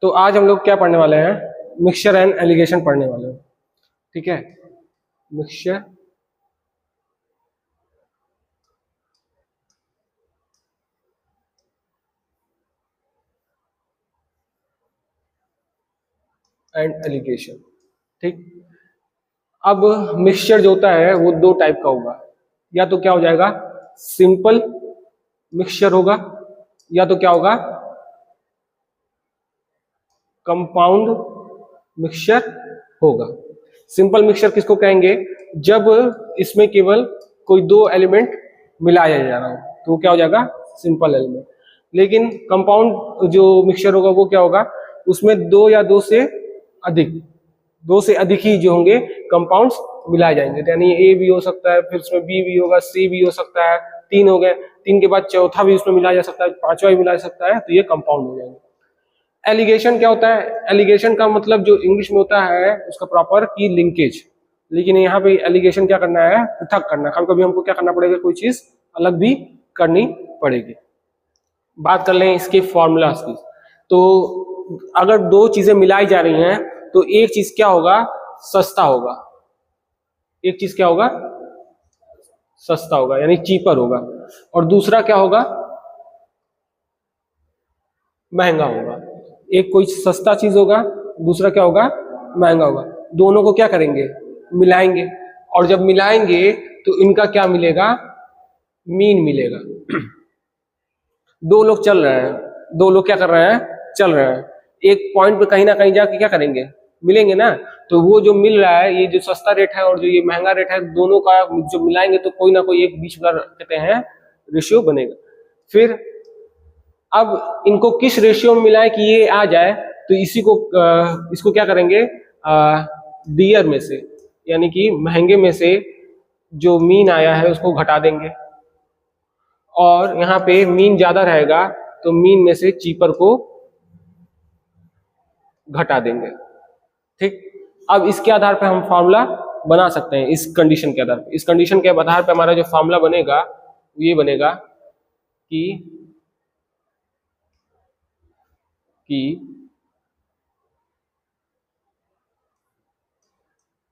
तो आज हम लोग क्या पढ़ने वाले हैं, मिक्सचर एंड एलिगेशन पढ़ने वाले हैं। ठीक है, मिक्सचर एंड एलिगेशन। ठीक, अब मिक्सचर जो होता है वो दो टाइप का होगा, या तो क्या हो जाएगा सिंपल मिक्सचर होगा, या तो क्या होगा कंपाउंड मिक्सचर होगा। सिंपल मिक्सचर किसको कहेंगे, जब इसमें केवल कोई दो एलिमेंट मिलाया जा रहा हो तो वो क्या हो जाएगा सिंपल एलिमेंट। लेकिन कंपाउंड जो मिक्सचर होगा वो क्या होगा, उसमें दो या दो से अधिक ही जो होंगे कंपाउंड्स मिलाए जाएंगे। यानी ए भी हो सकता है, फिर उसमें बी भी होगा, सी भी हो सकता है, तीन हो गए, तीन के बाद चौथा भी उसमें मिलाया जा सकता है, पांचवा भी मिलाया जा सकता है, तो ये कंपाउंड हो जाएंगे। एलिगेशन क्या होता है, एलिगेशन का मतलब जो इंग्लिश में होता है उसका प्रॉपर की लिंकेज, लेकिन यहाँ पे एलिगेशन क्या करना है, पृथक करना है। कभी कभी हमको क्या करना पड़ेगा, कोई चीज अलग भी करनी पड़ेगी। बात कर लें इसके फॉर्मूलाज की, तो अगर दो चीजें मिलाई जा रही हैं तो एक चीज क्या होगा, सस्ता होगा, एक चीज क्या होगा सस्ता होगा यानी चीपर होगा, और दूसरा क्या होगा महंगा होगा। एक कोई सस्ता चीज होगा, दूसरा क्या होगा महंगा होगा। दोनों को क्या करेंगे मिलाएंगे, और जब मिलाएंगे तो इनका क्या मिलेगा, मीन मिलेगा। दो लोग चल रहे हैं, दो लोग क्या कर रहे हैं चल रहे हैं, एक पॉइंट पे कहीं ना कहीं जाके क्या करेंगे मिलेंगे ना, तो वो जो मिल रहा है, ये जो सस्ता रेट है और जो ये महंगा रेट है, दोनों का जो मिलाएंगे तो कोई ना कोई एक बीच का कहते हैं रेशियो बनेगा। फिर अब इनको किस रेशियो में मिलाए कि ये आ जाए, तो इसको क्या करेंगे डियर में से यानी कि महंगे में से जो मीन आया है उसको घटा देंगे, और यहाँ पे मीन ज्यादा रहेगा तो मीन में से चीपर को घटा देंगे। ठीक, अब इसके आधार पर हम फॉर्मूला बना सकते हैं, इस कंडीशन के आधार पर। इस कंडीशन के आधार पर हमारा जो फॉर्मूला बनेगा ये बनेगा कि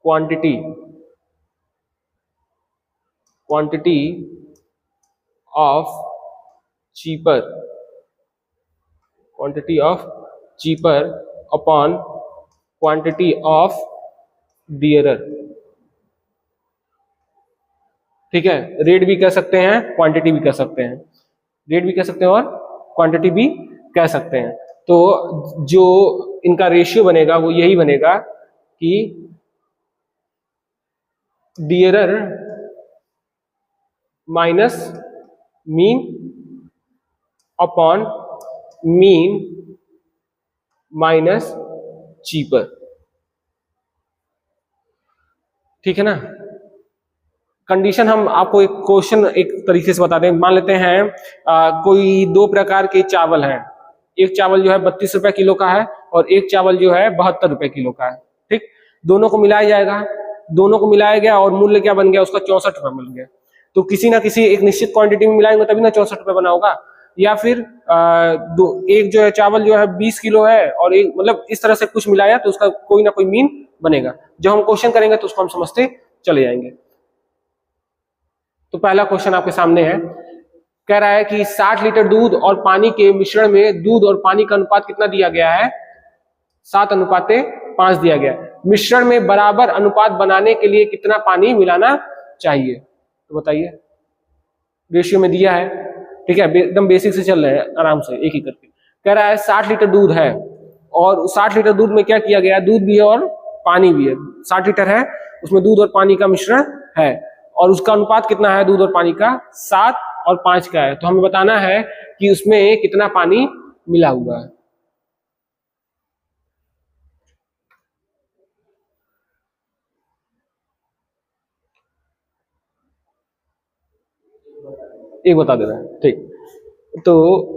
quantity of cheaper upon quantity of dearer. ठीक है, रेट भी कह सकते हैं, क्वांटिटी भी कह सकते हैं, रेट भी कह सकते हैं और क्वांटिटी भी कह सकते हैं। तो जो इनका रेशियो बनेगा वो यही बनेगा कि dearer minus mean upon mean minus cheaper. ठीक है ना। कंडीशन हम आपको एक क्वेश्चन एक तरीके से बता दें। मान लेते हैं कोई दो प्रकार के चावल हैं, एक चावल जो है 32 रुपए किलो का है और एक चावल जो है 72 रुपए किलो का है। ठीक, दोनों को मिलाया जाएगा, दोनों को मिलाया गया और मूल्य क्या बन गया उसका 64 रुपए मिल गया। तो किसी ना किसी एक निश्चित क्वांटिटी में मिलाएंगे तभी ना 64 रुपए बना होगा। या फिर एक जो है चावल जो है 20 किलो है और एक मतलब इस तरह से कुछ मिलाया तो उसका कोई ना कोई मीन बनेगा। जब हम क्वेश्चन करेंगे तो उसको हम समझते चले जाएंगे। तो पहला क्वेश्चन आपके सामने है, कह रहा है कि 60 लीटर दूध और पानी के मिश्रण में दूध और पानी का अनुपात कितना दिया गया है, 7:5 दिया गया है। मिश्रण में बराबर अनुपात बनाने के लिए कितना पानी मिलाना चाहिए, तो बताइए। रेशियो में दिया है, ठीक है, एकदम बेसिक से चल रहे हैं आराम से एक ही करके। कह रहा है 60 लीटर दूध है और 60 लीटर दूध में क्या किया गया है, दूध भी है और पानी भी है। 60 लीटर है, उसमें दूध और पानी का मिश्रण है और उसका अनुपात कितना है दूध और पानी का, 7 और 5 का है। तो हमें बताना है कि उसमें कितना पानी मिला हुआ है। एक बता दे रहा है, ठीक। तो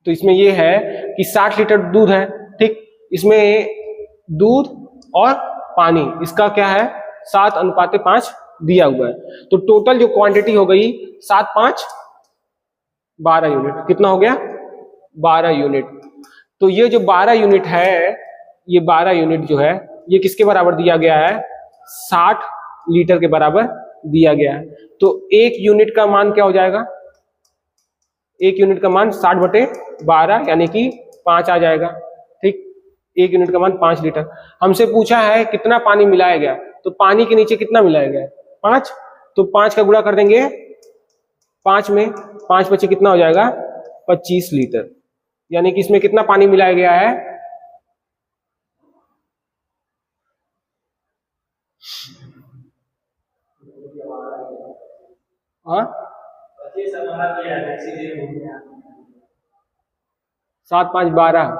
इसमें ये है कि 60 लीटर दूध है, ठीक, इसमें दूध और पानी, इसका क्या है 7:5 दिया हुआ है। तो टोटल जो क्वांटिटी हो गई 7, 5, 12 यूनिट। कितना हो गया? 12 यूनिट। तो ये जो 12 यूनिट है, ये 12 यूनिट जो है ये किसके बराबर दिया गया है? 60 लीटर के बराबर दिया गया है। तो एक यूनिट का मान क्या हो जाएगा? एक यूनिट का मान 60/12 यानी कि 5 आ जाएगा। ठीक, एक यूनिट का मान 5 लीटर। हमसे पूछा है कितना पानी मिलाया गया, तो पानी के नीचे कितना मिलाया गया? 5। तो 5 का गुणा कर देंगे 5 में, 5 बचे कितना हो जाएगा? 25 लीटर। यानी कि इसमें कितना पानी मिलाया गया है? हाँ, 7, 5, 12,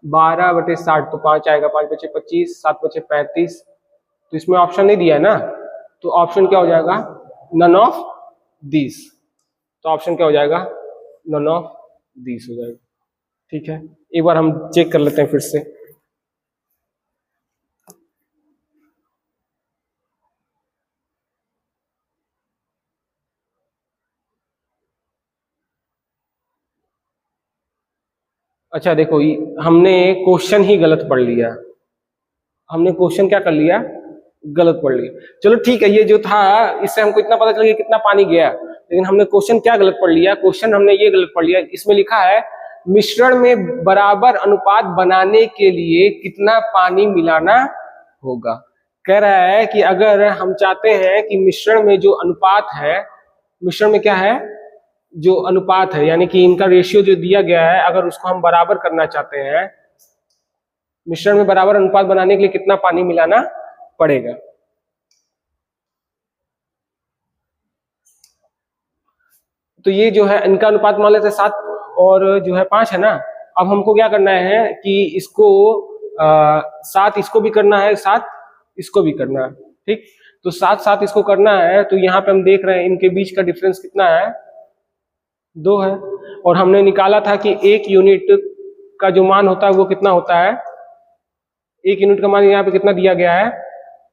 12/60 तो 5 आएगा, 5 बचे 25, 7 बचे 35। तो इसमें ऑप्शन नहीं दिया है ना, तो ऑप्शन क्या हो जाएगा? None of this. तो ऑप्शन क्या हो जाएगा? नन ऑफ दिस हो जाएगा। ठीक है, एक बार हम चेक कर लेते हैं फिर से। अच्छा देखो, हमने क्वेश्चन ही गलत पढ़ लिया। हमने क्वेश्चन क्या कर लिया? गलत पढ़ लिया। चलो ठीक है, ये जो था इससे हमको इतना पता चल गया कितना पानी गया, लेकिन हमने क्वेश्चन क्या गलत पढ़ लिया? क्वेश्चन हमने ये गलत पढ़ लिया, इसमें लिखा है मिश्रण में बराबर अनुपात बनाने के लिए कितना पानी मिलाना होगा। कह रहा है कि अगर हम चाहते हैं कि मिश्रण में जो अनुपात है, मिश्रण में क्या है? जो अनुपात है, यानी कि इनका रेशियो जो दिया गया है, अगर उसको हम बराबर करना चाहते हैं, मिश्रण में बराबर अनुपात बनाने के लिए कितना पानी मिलाना पड़ेगा। तो ये जो है इनका अनुपात मान लेते हैं 7 और जो है 5 है ना। अब हमको क्या करना है कि इसको 7 इसको भी करना है, 7 इसको भी करना है। ठीक, तो 7, 7 इसको करना है, तो यहाँ पे हम देख रहे हैं इनके बीच का डिफरेंस कितना है? 2 है। और हमने निकाला था कि एक यूनिट का जो मान होता है वो कितना होता है? एक यूनिट का मान यहाँ पे कितना दिया गया है?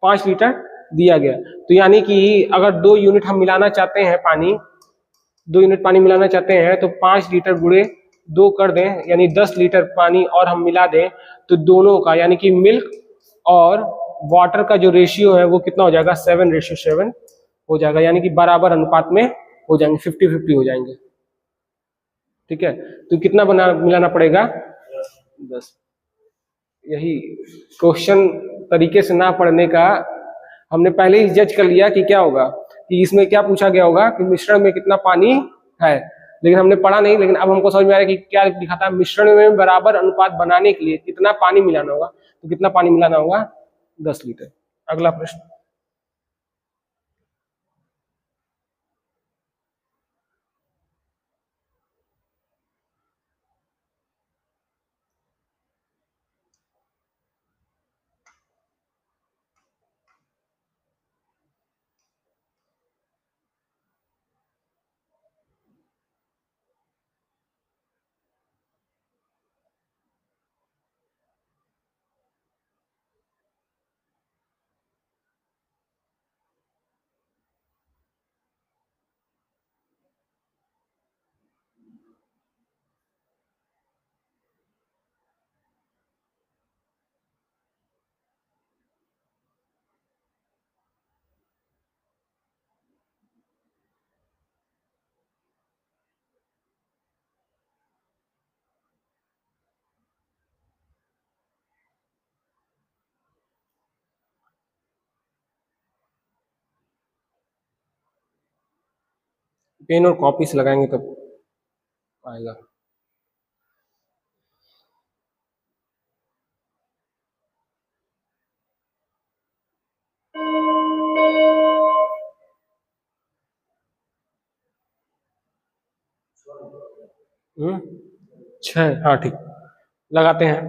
5 लीटर दिया गया। तो यानी कि अगर 2 यूनिट हम मिलाना चाहते हैं पानी, 2 यूनिट पानी मिलाना चाहते हैं, तो 5 लीटर गुणे 2 कर दें, यानी 10 लीटर पानी और हम मिला दें, तो दोनों का यानी कि मिल्क और वाटर का जो रेशियो है वो कितना हो जाएगा? 7:7 हो जाएगा। यानी कि बराबर अनुपात में हो जाएंगे, 50-50 हो जाएंगे। ठीक है, तो कितना मिलाना पड़ेगा? 10। यही क्वेश्चन तरीके से ना पढ़ने का हमने पहले ही जज कर लिया कि क्या होगा, कि इसमें क्या पूछा गया होगा कि मिश्रण में कितना पानी है, लेकिन हमने पढ़ा नहीं। लेकिन अब हमको समझ में आ रहा है कि क्या लिखा था, मिश्रण में बराबर अनुपात बनाने के लिए कितना पानी मिलाना होगा। तो कितना पानी मिलाना होगा? 10 लीटर। अगला प्रश्न। पेन और कॉपी से लगाएंगे तब आएगा। हम्म, 6। हाँ ठीक, लगाते हैं।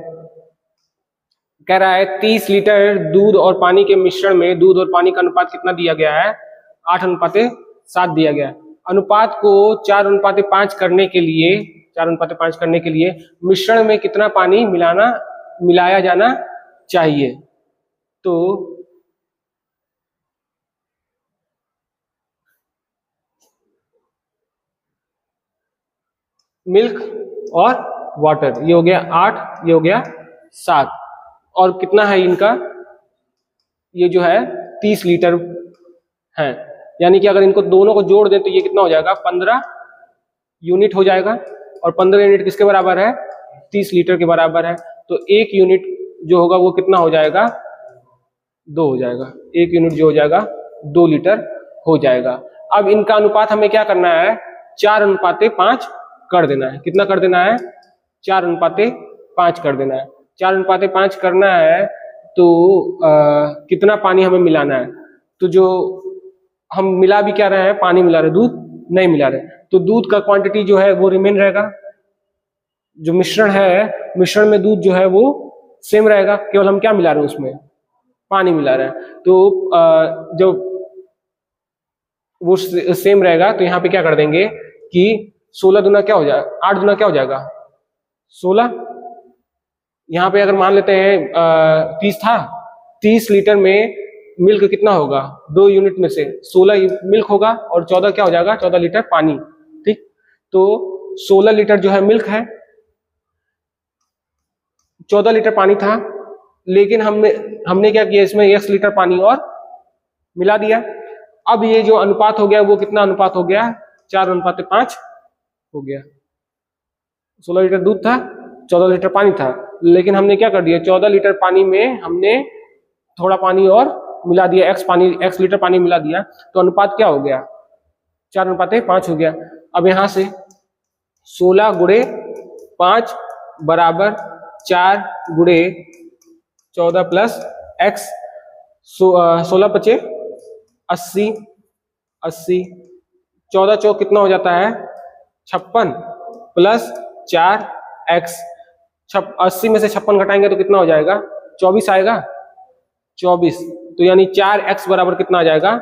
कह रहा है 30 लीटर दूध और पानी के मिश्रण में दूध और पानी का अनुपात कितना दिया गया है? 8:7 दिया गया है। अनुपात को 4:5 करने के लिए, 4:5 करने के लिए मिश्रण में कितना पानी मिलाया जाना चाहिए? तो मिल्क और वाटर, ये हो गया 8, ये हो गया 7, और कितना है इनका, ये जो है 30 लीटर है। यानी कि अगर इनको दोनों को जोड़ दें तो ये कितना हो जाएगा, 15 यूनिट हो जाएगा। और 15 यूनिट किसके बराबर है, 30 लीटर के बराबर है। तो एक यूनिट जो होगा वो कितना हो जाएगा, 2 हो जाएगा। एक यूनिट जो हो जाएगा 2 लीटर हो जाएगा। अब इनका अनुपात हमें क्या करना है, 4:5 कर देना है। कितना कर देना है, 4:5 कर देना है। 4:5 करना है तो कितना पानी हमें मिलाना है, तो जो हम मिला भी क्या रहे हैं, पानी मिला रहे, दूध नहीं मिला रहे, तो दूध का क्वांटिटी जो है वो रिमेन रहेगा। जो मिश्रण है, मिश्रण में दूध जो है वो सेम रहेगा, केवल हम क्या मिला रहे हैं उसमें, पानी मिला रहे हैं। तो जब वो सेम रहेगा तो यहाँ पे क्या कर देंगे कि 16 दूना क्या हो जाएगा, 8 दूना क्या हो जाएगा, 16। यहाँ पे अगर मान लेते हैं 30 था, 30 लीटर में मिल्क कितना होगा, 2 यूनिट में से 16 मिल्क होगा और 14 क्या हो जाएगा, 14 लीटर पानी। ठीक, तो 16 लीटर जो है मिल्क है, 14 लीटर पानी था, लेकिन हमने हमने क्या किया, इसमें 1 लीटर पानी और मिला दिया। अब ये जो अनुपात हो गया वो कितना अनुपात हो गया, 4:5 हो गया। 16 लीटर दूध था, 14 लीटर पानी था, लेकिन हमने क्या कर दिया, 14 लीटर पानी में हमने थोड़ा पानी और मिला दिया, x लीटर पानी मिला दिया, तो अनुपात क्या हो गया, 4:5 हो गया। अब यहां से 16 गुणे 5 बराबर 4 गुणे 14 प्लस x, 16 पचे 80, 80, 14 चौक कितना हो जाता है, 56 प्लस 4x, 80 में से 56 घटाएंगे तो कितना हो जाएगा, 24 आएगा, 24। तो यानी 4x बराबर कितना आ जाएगा,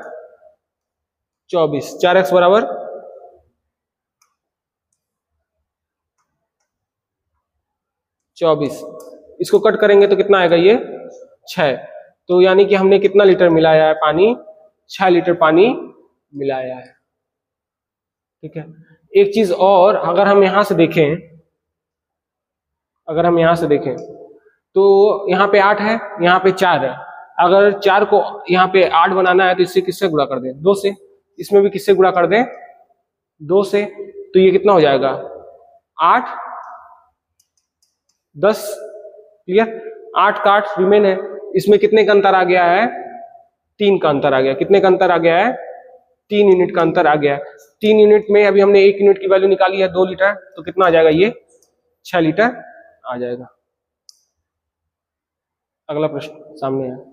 24। 4x बराबर 24। इसको कट करेंगे तो कितना आएगा, ये 6। तो यानी कि हमने कितना लीटर मिलाया है पानी, 6 लीटर पानी मिलाया है। ठीक है, एक चीज और, अगर हम यहां से देखें, अगर हम यहां से देखें तो यहाँ पे 8 है, यहाँ पे 4 है। अगर 4 को यहाँ पे 8 बनाना है तो इससे किससे गुणा कर दें, 2 से। इसमें भी किससे गुणा कर दें, 2 से। तो ये कितना हो जाएगा, 8, 10, क्लियर। 8 का 8 रिमेन है, इसमें कितने का अंतर आ गया है, 3 का अंतर आ गया। कितने का अंतर आ गया है, 3 यूनिट का अंतर आ गया। 3 यूनिट में अभी हमने 1 यूनिट की वैल्यू निकाली है 2 लीटर, तो कितना आ जाएगा, ये 6 लीटर आ जाएगा। अगला प्रश्न सामने है।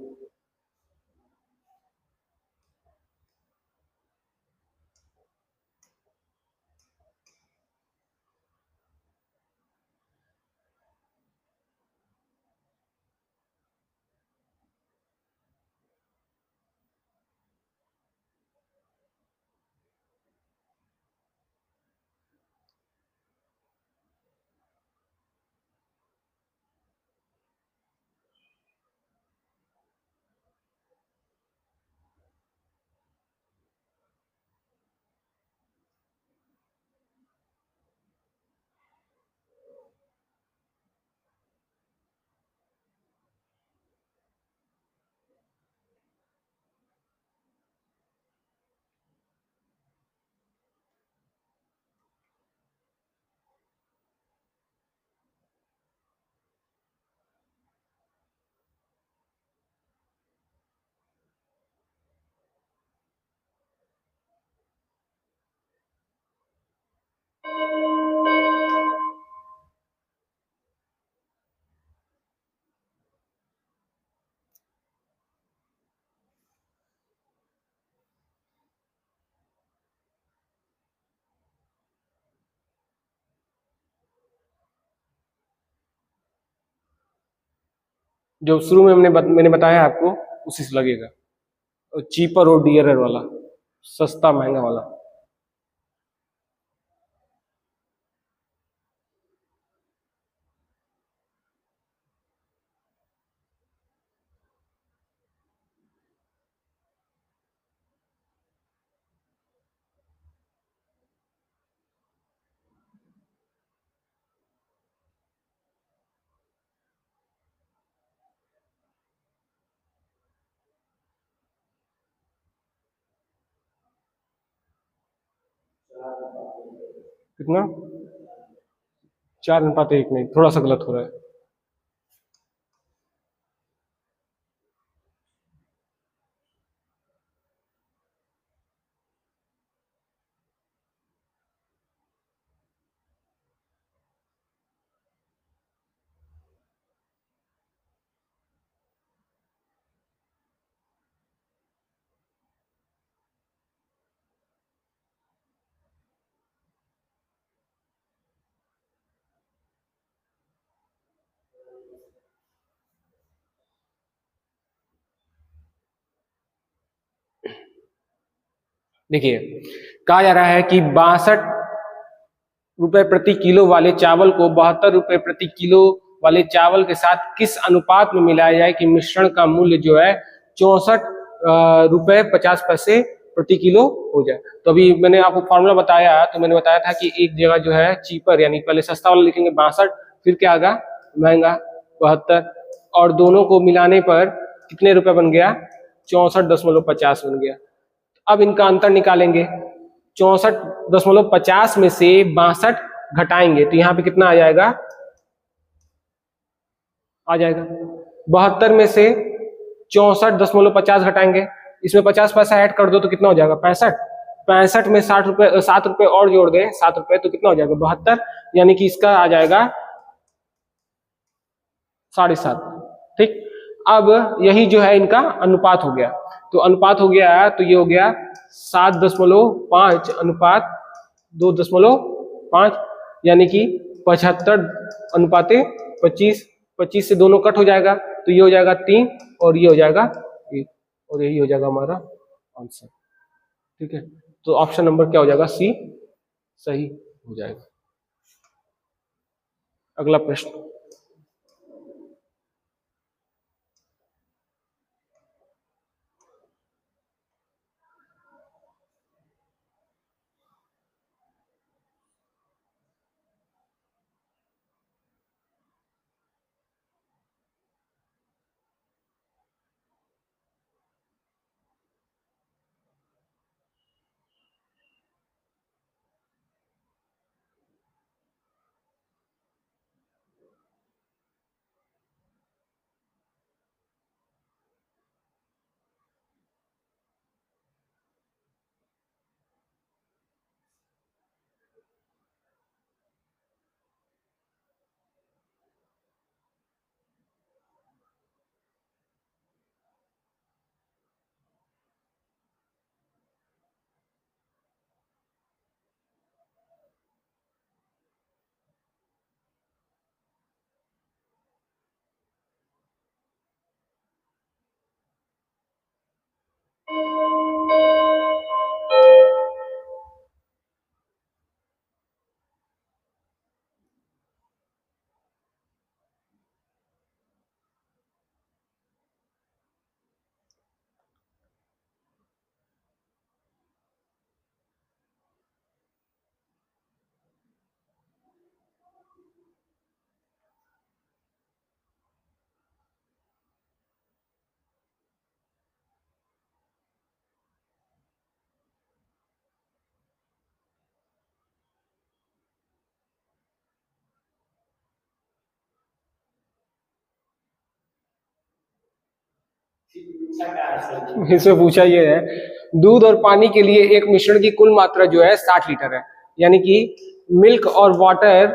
जो शुरू में मैंने बताया आपको, उसी से लगेगा, चीपर और डियरर वाला, सस्ता महंगा वाला। कितना, 4:1 नहीं, थोड़ा सा गलत हो रहा है। देखिए, कहा जा रहा है कि 62 रुपए प्रति किलो वाले चावल को 72 रुपए प्रति किलो वाले चावल के साथ किस अनुपात में मिलाया जाए कि मिश्रण का मूल्य जो है 64 रुपए 50 पैसे प्रति किलो हो जाए। तो अभी मैंने आपको फॉर्मूला बताया, तो मैंने बताया था कि एक जगह जो है चीपर, यानी पहले सस्ता वाला लिखेंगे 62, फिर क्या आगा महंगा 72, और दोनों को मिलाने पर कितने रुपए बन गया, 64.50 बन गया। अब इनका अंतर निकालेंगे, 64.50 में से 62 घटाएंगे तो यहाँ पे कितना आ जाएगा, 72 में से 64.50 घटाएंगे, इसमें 50 पैसा ऐड कर दो तो कितना हो जाएगा, 65। 65 में 7 रुपए और जोड़ दें, 7 रुपए, तो कितना हो जाएगा, 72, यानी कि इसका आ जाएगा 7.5। ठीक, अब यही जो है इनका अनुपात हो गया, तो अनुपात हो गया, तो ये हो गया 7.5 अनुपात 2.5, यानी कि 75:25। 25 से दोनों कट हो जाएगा, तो ये हो जाएगा 3 और ये हो जाएगा 1, और यही हो जाएगा हमारा आंसर। ठीक है, तो ऑप्शन नंबर क्या हो जाएगा, सी सही हो जाएगा। अगला प्रश्न, इसमें पूछा ये है, दूध और पानी के लिए एक मिश्रण की कुल मात्रा जो है 60 लीटर है, यानी कि मिल्क और वाटर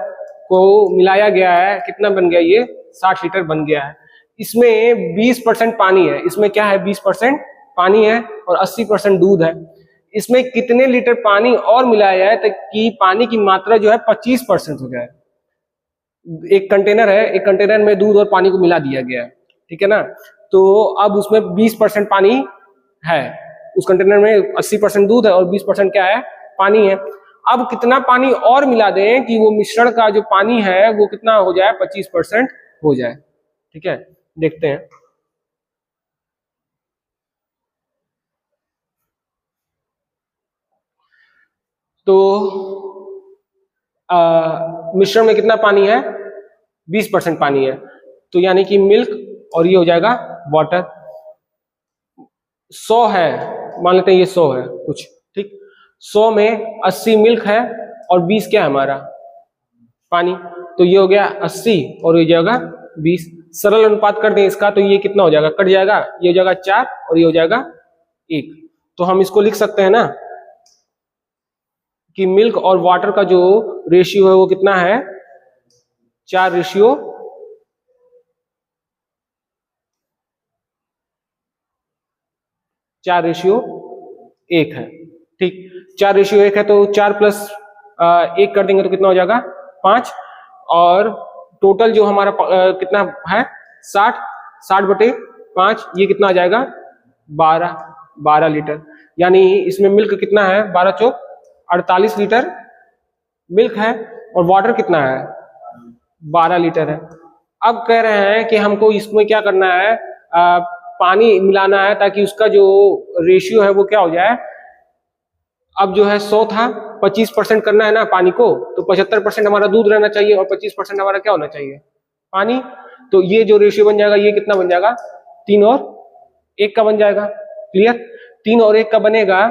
को मिलाया गया है, कितना बन गया, ये 60 लीटर बन गया है। इसमें 20% पानी है, इसमें क्या है, 20% पानी है और 80% दूध है। इसमें कितने लीटर पानी और मिलाया जाए ताकि पानी की मात्रा जो है 25% हो जाए। एक कंटेनर है, एक कंटेनर में दूध और पानी को मिला दिया गया है, ठीक है ना, तो अब उसमें 20% पानी है, उस कंटेनर में 80% दूध है और 20% क्या है, पानी है। अब कितना पानी और मिला दें कि वो मिश्रण का जो पानी है वो कितना हो जाए, 25% हो जाए। ठीक है, देखते हैं। तो मिश्रण में कितना पानी है, 20% पानी है, तो यानी कि मिल्क और ये हो जाएगा वाटर। 100 है, मान लेते हैं ये 100 है कुछ, ठीक, 100 में 80 मिल्क है और 20 क्या है हमारा, पानी। तो ये हो गया 80 और ये हो जाएगा 20। सरल अनुपात कर दें इसका तो ये कितना हो जाएगा, कट जाएगा, ये हो जाएगा 4 और ये हो जाएगा 1। तो हम इसको लिख सकते हैं ना कि मिल्क और वाटर का जो रेशियो है वो कितना है, 4:1 है। ठीक, 4:1 है तो 4+1 कर देंगे तो कितना हो जाएगा, 5। और टोटल जो हमारा कितना है, 60, 60/5, ये कितना आ जाएगा, 12 लीटर। यानी इसमें मिल्क कितना है, 12 चौक 48 लीटर मिल्क है, और वाटर कितना है, 12 लीटर है। अब कह रहे हैं कि हमको इसमें क्या करना है, पानी मिलाना है ताकि उसका जो रेशियो है वो क्या हो जाए। अब जो है 100 था, 25% करना है ना पानी को, तो 75% हमारा दूध रहना चाहिए और 25% हमारा क्या होना चाहिए, पानी। तो ये जो रेशियो बन जाएगा ये कितना बन जाएगा, 3 और 1 का बन जाएगा। क्लियर, 3 और 1 का बनेगा।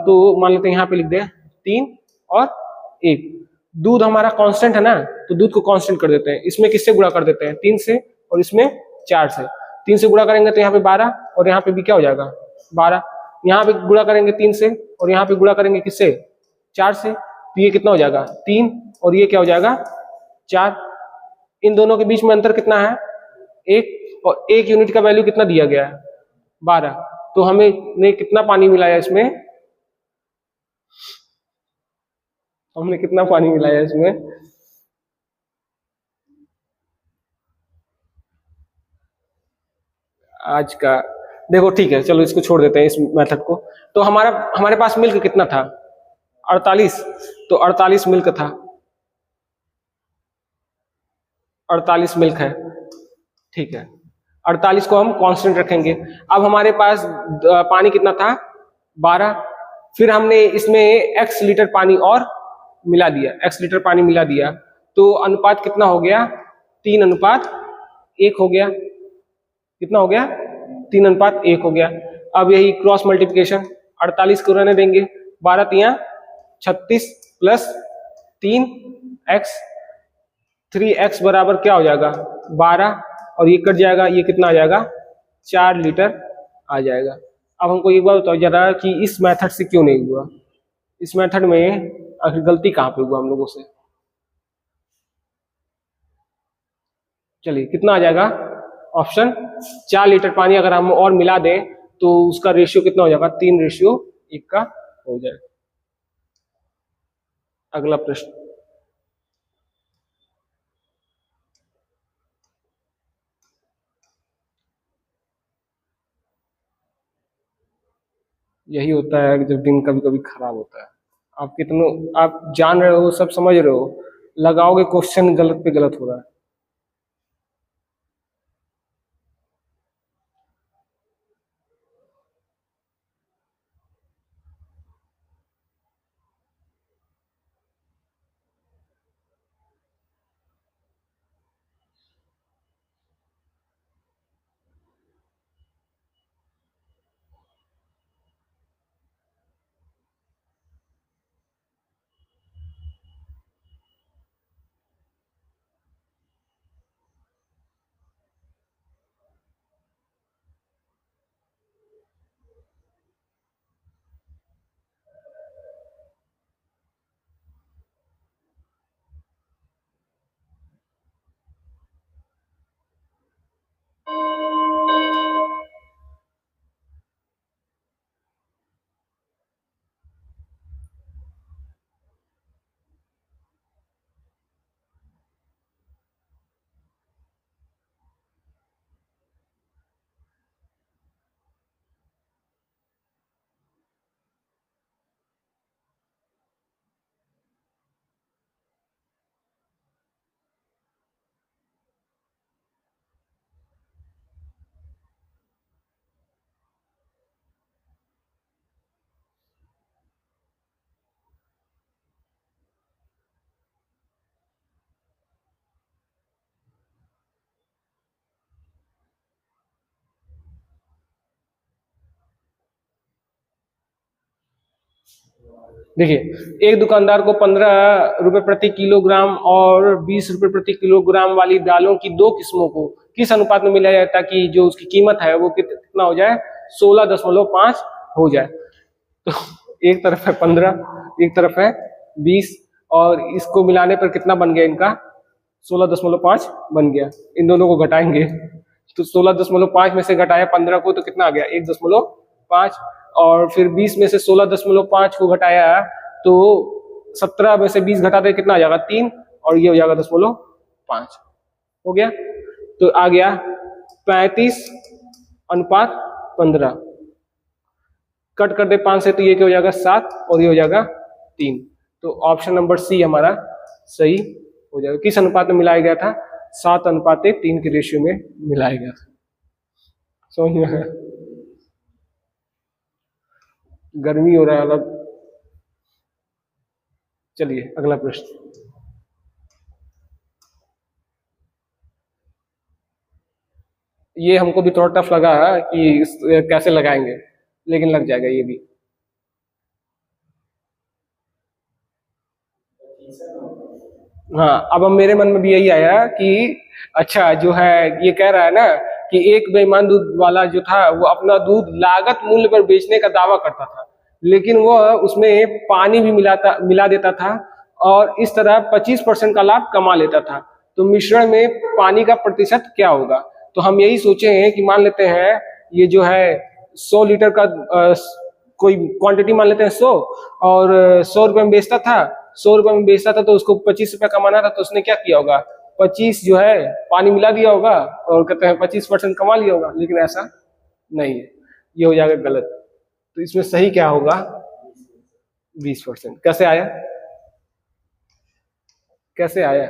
तो मान लेते हैं यहाँ पे लिख दे 3 और 1। दूध हमारा कांस्टेंट है ना, तो दूध को कांस्टेंट कर देते हैं। इसमें किससे गुणा कर देते हैं, 3 से, और इसमें 4 से। 3 से गुणा करेंगे तो यहाँ पे 12 और यहाँ पे भी क्या हो जाएगा, 12। यहाँ पे गुणा करेंगे 3 से और यहाँ पे गुणा करेंगे किससे, 4 से। तो ये कितना हो जाएगा, 3 और ये क्या हो जाएगा, 4। इन दोनों के बीच में अंतर कितना है, 1, और 1 यूनिट का वैल्यू कितना दिया गया है, 12। तो हमें ने कितना पानी मिलाया इसमें, हमने कितना पानी मिलाया इसमें, आज का देखो। ठीक है, चलो इसको छोड़ देते हैं इस मेथड को। तो हमारे पास मिल्क कितना था, 48। तो 48 मिल्क था, 48 मिल्क है। ठीक है, 48 को हम कांस्टेंट रखेंगे। अब हमारे पास पानी कितना था, 12। फिर हमने इसमें x लीटर पानी और मिला दिया, x लीटर पानी मिला दिया, तो अनुपात कितना हो गया, 3:1 हो गया। कितना हो गया, 3:1 हो गया। अब यही क्रॉस मल्टीप्लिकेशन, 48 को रहने देंगे, 12×3 = 36 प्लस 3x, 3x बराबर क्या हो जाएगा, 12, और ये कट जाएगा, ये कितना आ जाएगा, 4 लीटर आ जाएगा। अब हमको एक बार बताओ जरा कि इस मेथड से क्यों नहीं हुआ, इस मेथड में आखिर गलती कहाँ पे हुआ हम लोगों से। चलिए कितना आ जाएगा, ऑप्शन 4 लीटर पानी अगर हम और मिला दें तो उसका रेशियो कितना हो जाएगा, 3:1 का हो जाएगा। अगला प्रश्न, यही होता है जब दिन कभी कभी खराब होता है। आप कितनों, आप जान रहे हो, सब समझ रहे हो, लगाओगे क्वेश्चन गलत पे गलत हो रहा है। देखिए, एक दुकानदार को 15 रुपए प्रति किलोग्राम और 20 रुपए प्रति किलोग्राम वाली दालों की दो किस्मों को किस अनुपात में मिलाया जाए ताकि जो उसकी कीमत है वो कितना हो जाए, 16.5 हो जाए। तो एक तरफ है 15, एक तरफ है 20, और इसको मिलाने पर कितना बन गया इनका, 16.5 बन गया। इन दोनों को घटाएंगे तो 16.5 में से घटाया 15 को तो कितना आ गया, 1.5, और फिर 20 में से 16.5 को घटाया तो 17 में से 20 घटा दे कितना आ जाएगा, 3, और ये हो जाएगा 0.5 हो गया। तो आ गया 35:15। कट कर दे 5 से तो ये क्या हो जाएगा, 7, और ये हो जाएगा 3। तो ऑप्शन नंबर सी हमारा सही हो जाएगा। किस अनुपात में मिलाया गया था, 7:3 के रेशियो में मिलाया गया था। समझ में आया? गर्मी हो रहा है अलग। चलिए अगला प्रश्न। ये हमको भी थोड़ा टफ लगा कि कैसे लगाएंगे, लेकिन लग जाएगा ये भी। हाँ, अब मेरे मन में भी यही आया कि अच्छा जो है ये कह रहा है ना कि एक बेईमान दूध वाला जो था वो अपना दूध लागत मूल्य पर बेचने का दावा करता था, लेकिन वह उसमें पानी भी मिला देता था और इस तरह 25% का लाभ कमा लेता था। तो मिश्रण में पानी का प्रतिशत क्या होगा? तो हम यही सोचे हैं कि मान लेते हैं ये जो है 100 लीटर का कोई क्वांटिटी मान लेते हैं 100, और 100 रुपए में बेचता था, 100 रुपए में बेचता था तो उसको 25 रुपए कमाना था, तो उसने क्या किया होगा, 25 जो है पानी मिला दिया होगा और कहते हैं 25% कमा लिया होगा, लेकिन ऐसा नहीं है, ये हो जाएगा गलत। तो इसमें सही क्या होगा, 20%। कैसे आया, कैसे आया?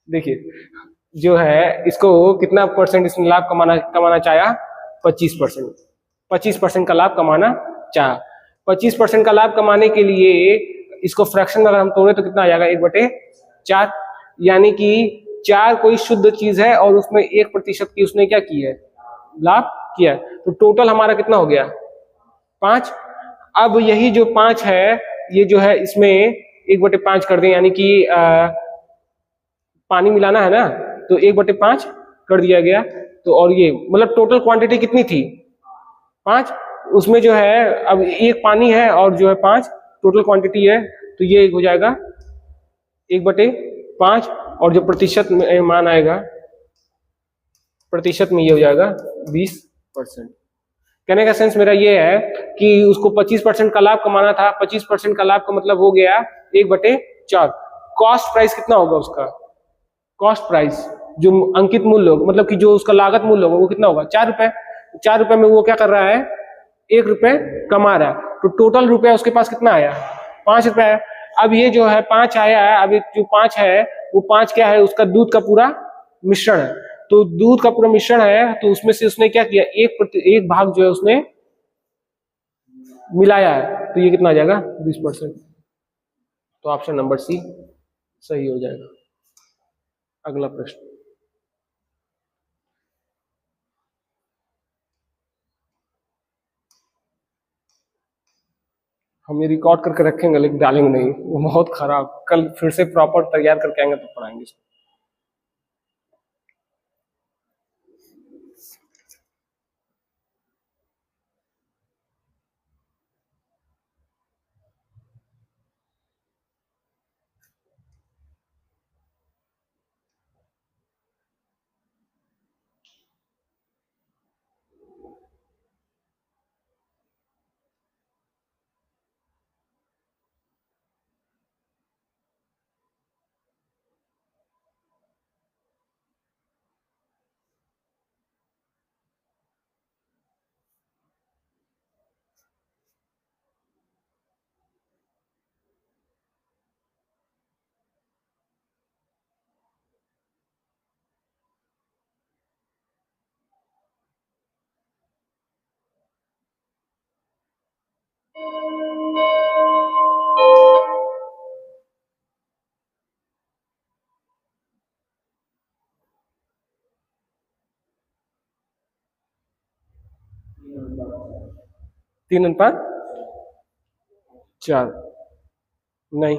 देखिए जो है इसको कितना परसेंट इसने लाभ कमाना कमाना चाहा, 25%। 25% का लाभ कमाना चाहा। 25% का लाभ कमाने के लिए इसको फ्रैक्शन में अगर हम तोड़े तो कितना आ जाएगा, 1/4, यानी कि 4 कोई शुद्ध चीज है और उसमें 1% की उसने क्या की है, लाभ किया है। तो टोटल हमारा कितना हो गया, 5। अब यही जो 5 है ये जो है इसमें 1/5 कर दें, यानी कि पानी मिलाना है ना, तो 1/5 कर दिया गया। तो और ये मतलब टोटल क्वांटिटी कितनी थी, 5, उसमें जो है अब एक पानी है और जो है 5 टोटल क्वांटिटी है, तो ये हो जाएगा 1/5, और जो प्रतिशत में मान आएगा, प्रतिशत में ये हो जाएगा 20%। कहने का सेंस मेरा ये है कि उसको 25% का लाभ कमाना था, 25% का लाभ का मतलब हो गया 1/4। कॉस्ट प्राइस कितना होगा उसका, कॉस्ट प्राइस जो अंकित मूल्य होगा, मतलब कि जो उसका लागत मूल्य होगा वो कितना होगा, 4 रुपए। 4 रुपए में वो क्या कर रहा है, 1 रुपए कमा रहा है, तो टोटल रुपया उसके पास कितना आया, 5 रुपए आया। अब ये जो है 5 आया है, अब जो 5 है वो 5 क्या है, उसका दूध का पूरा मिश्रण है। तो दूध का पूरा मिश्रण है तो उसमें से उसने क्या किया, एक भाग जो है उसने मिलाया है, तो ये कितना आ जाएगा, 20%। तो ऑप्शन नंबर सी सही हो जाएगा। अगला प्रश्न। हम ये रिकॉर्ड करके रखेंगे लेकिन डालेंगे नहीं, वो बहुत खराब, कल फिर से प्रॉपर तैयार करके आएंगे तो पढ़ाएंगे। 3 अनुपात 4। नहीं।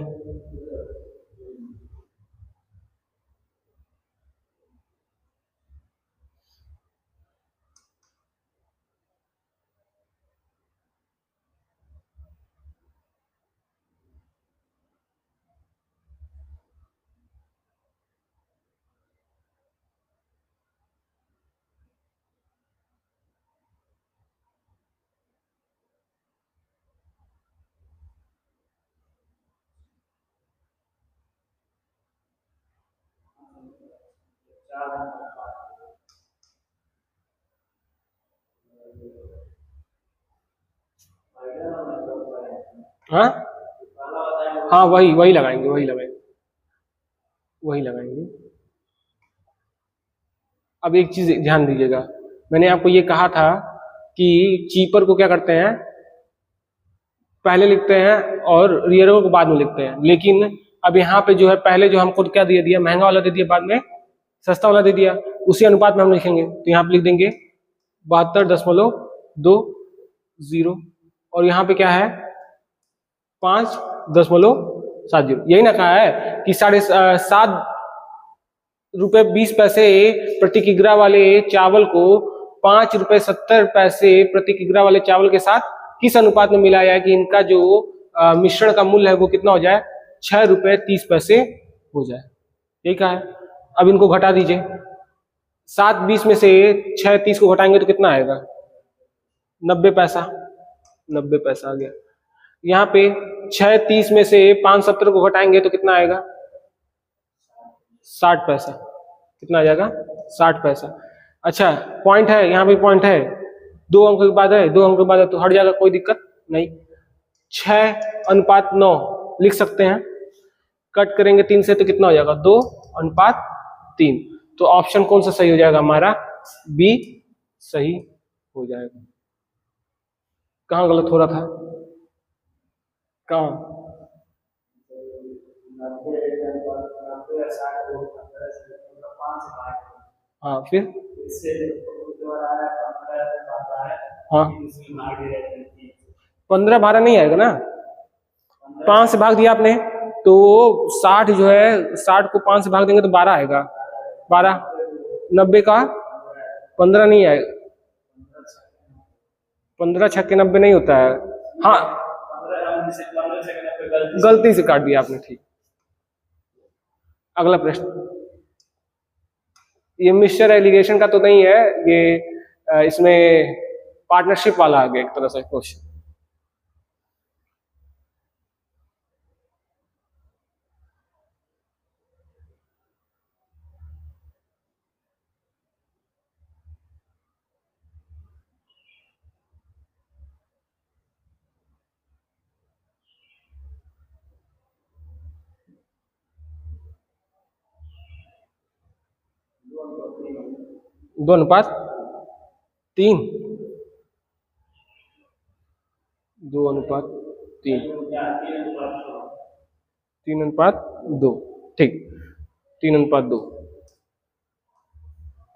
हाँ हाँ, वही वही लगाएंगे, वही लगाएंगे, वही लगाएंगे। अब एक चीज ध्यान दीजिएगा, मैंने आपको ये कहा था कि चीपर को क्या करते हैं, पहले लिखते हैं और रियरो को बाद में लिखते हैं, लेकिन अब यहाँ पे जो है पहले जो हमको क्या दे दिया, महंगा वाला दे दिया, बाद में सस्ता वाला दे दिया, उसी अनुपात में हम लिखेंगे। तो यहाँ पे लिख देंगे 72.20, और यहाँ पे क्या है 5.70। यही ना कहा है कि 7.20 रुपए प्रति किग्रा वाले चावल को 5.70 रुपए प्रति किग्रा वाले चावल के साथ किस अनुपात में मिलाया है कि इनका जो मिश्रण का मूल्य है वो कितना हो जाए, 6.30 रुपए हो जाए। यही कहा है। अब इनको घटा दीजिए, 7.20 में से 6.30 को घटाएंगे तो कितना आएगा, 90 पैसा। 90 पैसा आ गया। यहाँ पे 6.30 में से 5.70 को घटाएंगे तो कितना आएगा, 60 पैसा। कितना आ जाएगा, 60 पैसा। अच्छा, पॉइंट है यहाँ पे, पॉइंट है, 2 अंक के बाद है, 2 अंक के बाद है, तो हट जाएगा, कोई दिक्कत नहीं। 6:9 लिख सकते हैं, कट करेंगे 3 से तो कितना हो जाएगा, 2:3। तो ऑप्शन कौन सा सही हो जाएगा हमारा, बी सही हो जाएगा। कहाँ गलत हो रहा था, कहाँ, हाँ फिर, हाँ 15/12 नहीं आएगा ना, 5 से भाग दिया आपने तो 60 जो है, 60 को 5 से भाग देंगे तो 12 आएगा, 12। 90 का 15 नहीं आएगा, 15 छक्के 90 नहीं होता है। हाँ, गलती से काट दिया आपने, ठीक। अगला प्रश्न, ये मिक्सचर एलिगेशन का तो नहीं है, ये इसमें पार्टनरशिप वाला आ गया एक तरह से क्वेश्चन। दो अनुपात तीन, 2:3, 3:2, ठीक, 3:2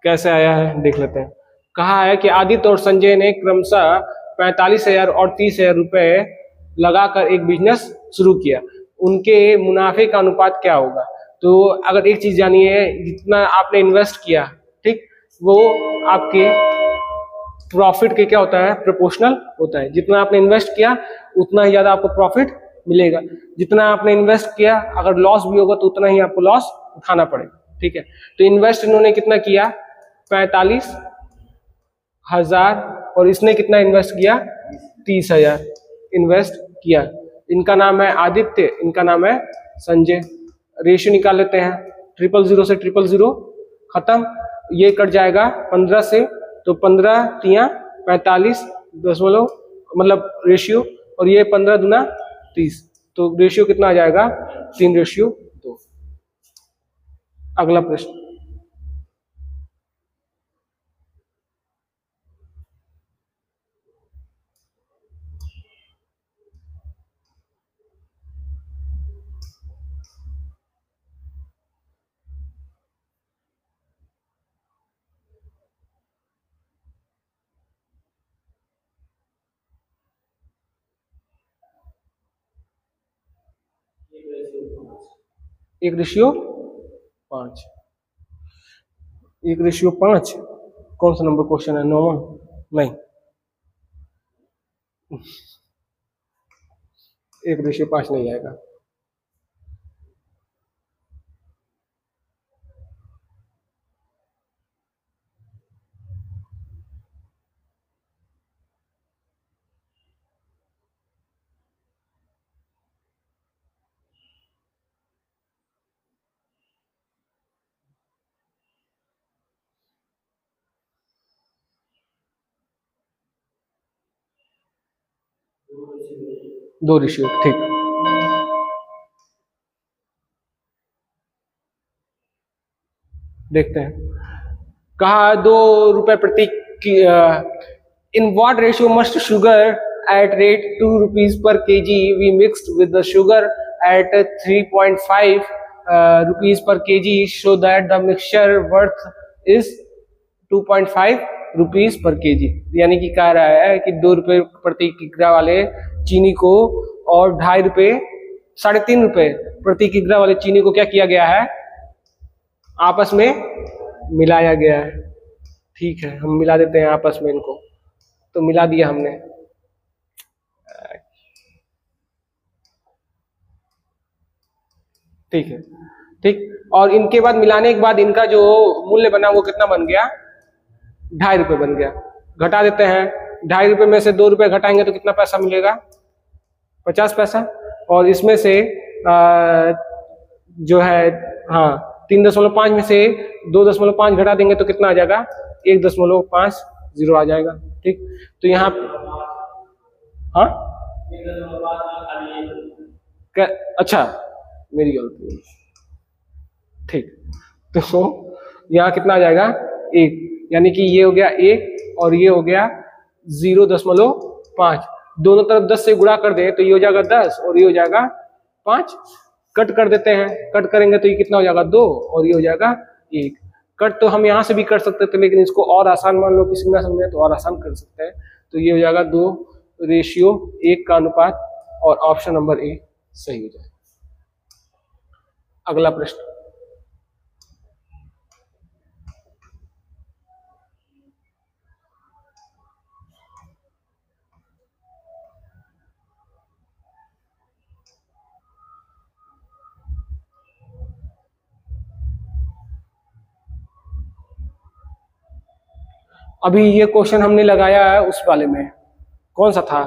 कैसे आया है देख लेते हैं। कहा है कि आदित्य और संजय ने क्रमशः 45,000 और 30,000 रुपए लगाकर एक बिजनेस शुरू किया, उनके मुनाफे का अनुपात क्या होगा। तो अगर एक चीज जानिए, जितना आपने इन्वेस्ट किया, ठीक, वो आपके प्रॉफिट के क्या होता है, प्रोपोर्शनल होता है। जितना आपने इन्वेस्ट किया उतना ही ज्यादा आपको प्रॉफिट मिलेगा, जितना आपने इन्वेस्ट किया अगर लॉस भी होगा तो उतना ही आपको लॉस उठाना पड़ेगा, ठीक है। तो इन्वेस्ट इन्होंने कितना किया, 45,000, और इसने कितना इन्वेस्ट किया, 30,000 इन्वेस्ट किया। इनका नाम है आदित्य, इनका नाम है संजय। रेशियो निकाल लेते हैं, 000 से 000 खत्म, ये कट जाएगा 15 से, तो 15 तिया 45 दशमलव, मतलब रेशियो, और ये 15 दूना 30, तो रेशियो कितना आ जाएगा, 3:2। अगला प्रश्न, 1:5, 1:5। कौन सा नंबर क्वेश्चन है? 9वां? नहीं, 1:5 नहीं आएगा। दो रेशियो, ठीक। देखते हैं, कहा 2 रुपए प्रति in what ratio must sugar at rate 2 rupees per kg we mixed with the sugar at 3.5 rupees per kg so that the mixture worth is 2.5 rupees per kg। यानी कि कह रहा है कि 2 रुपए प्रति किग्रा वाले चीनी को और 2.5 रुपए, 3.5 रुपए प्रति किग्रा वाले चीनी को क्या किया गया है? आपस में मिलाया गया है। ठीक है, हम मिला देते हैं आपस में इनको। तो मिला दिया हमने। ठीक है, ठीक। और इनके बाद मिलाने के बाद इनका जो मूल्य बना वो कितना बन गया? 2.5 रुपए बन गया। घटा देते हैं, 2.5 रुपए में से 2 रुपए घटाएंगे तो कितना पैसा मिलेगा? 50 पैसा। और इसमें से जो है, हाँ, 3.5 में से 2.5 घटा देंगे तो कितना आ जाएगा? 1.50 आ जाएगा। ठीक, तो यहाँ, हाँ, अच्छा, मेरी गलती। ठीक, तो यहाँ कितना आ जाएगा? 1, यानी कि ये हो गया 1 और ये हो गया 0.5। दोनों तरफ 10 से गुणा कर दें तो ये हो जाएगा 10 और ये हो जाएगा 5। कट कर देते हैं, कट करेंगे तो ये कितना हो जाएगा? 2 और ये हो जाएगा 1। कट तो हम यहाँ से भी कर सकते थे, लेकिन इसको और आसान मान लो, किसी ना समझे तो और आसान कर सकते हैं। तो ये हो जाएगा 2:1 का अनुपात, और ऑप्शन नंबर ए सही हो जाएगा। अगला प्रश्न, अभी ये क्वेश्चन हमने लगाया है उस वाले में, कौन सा था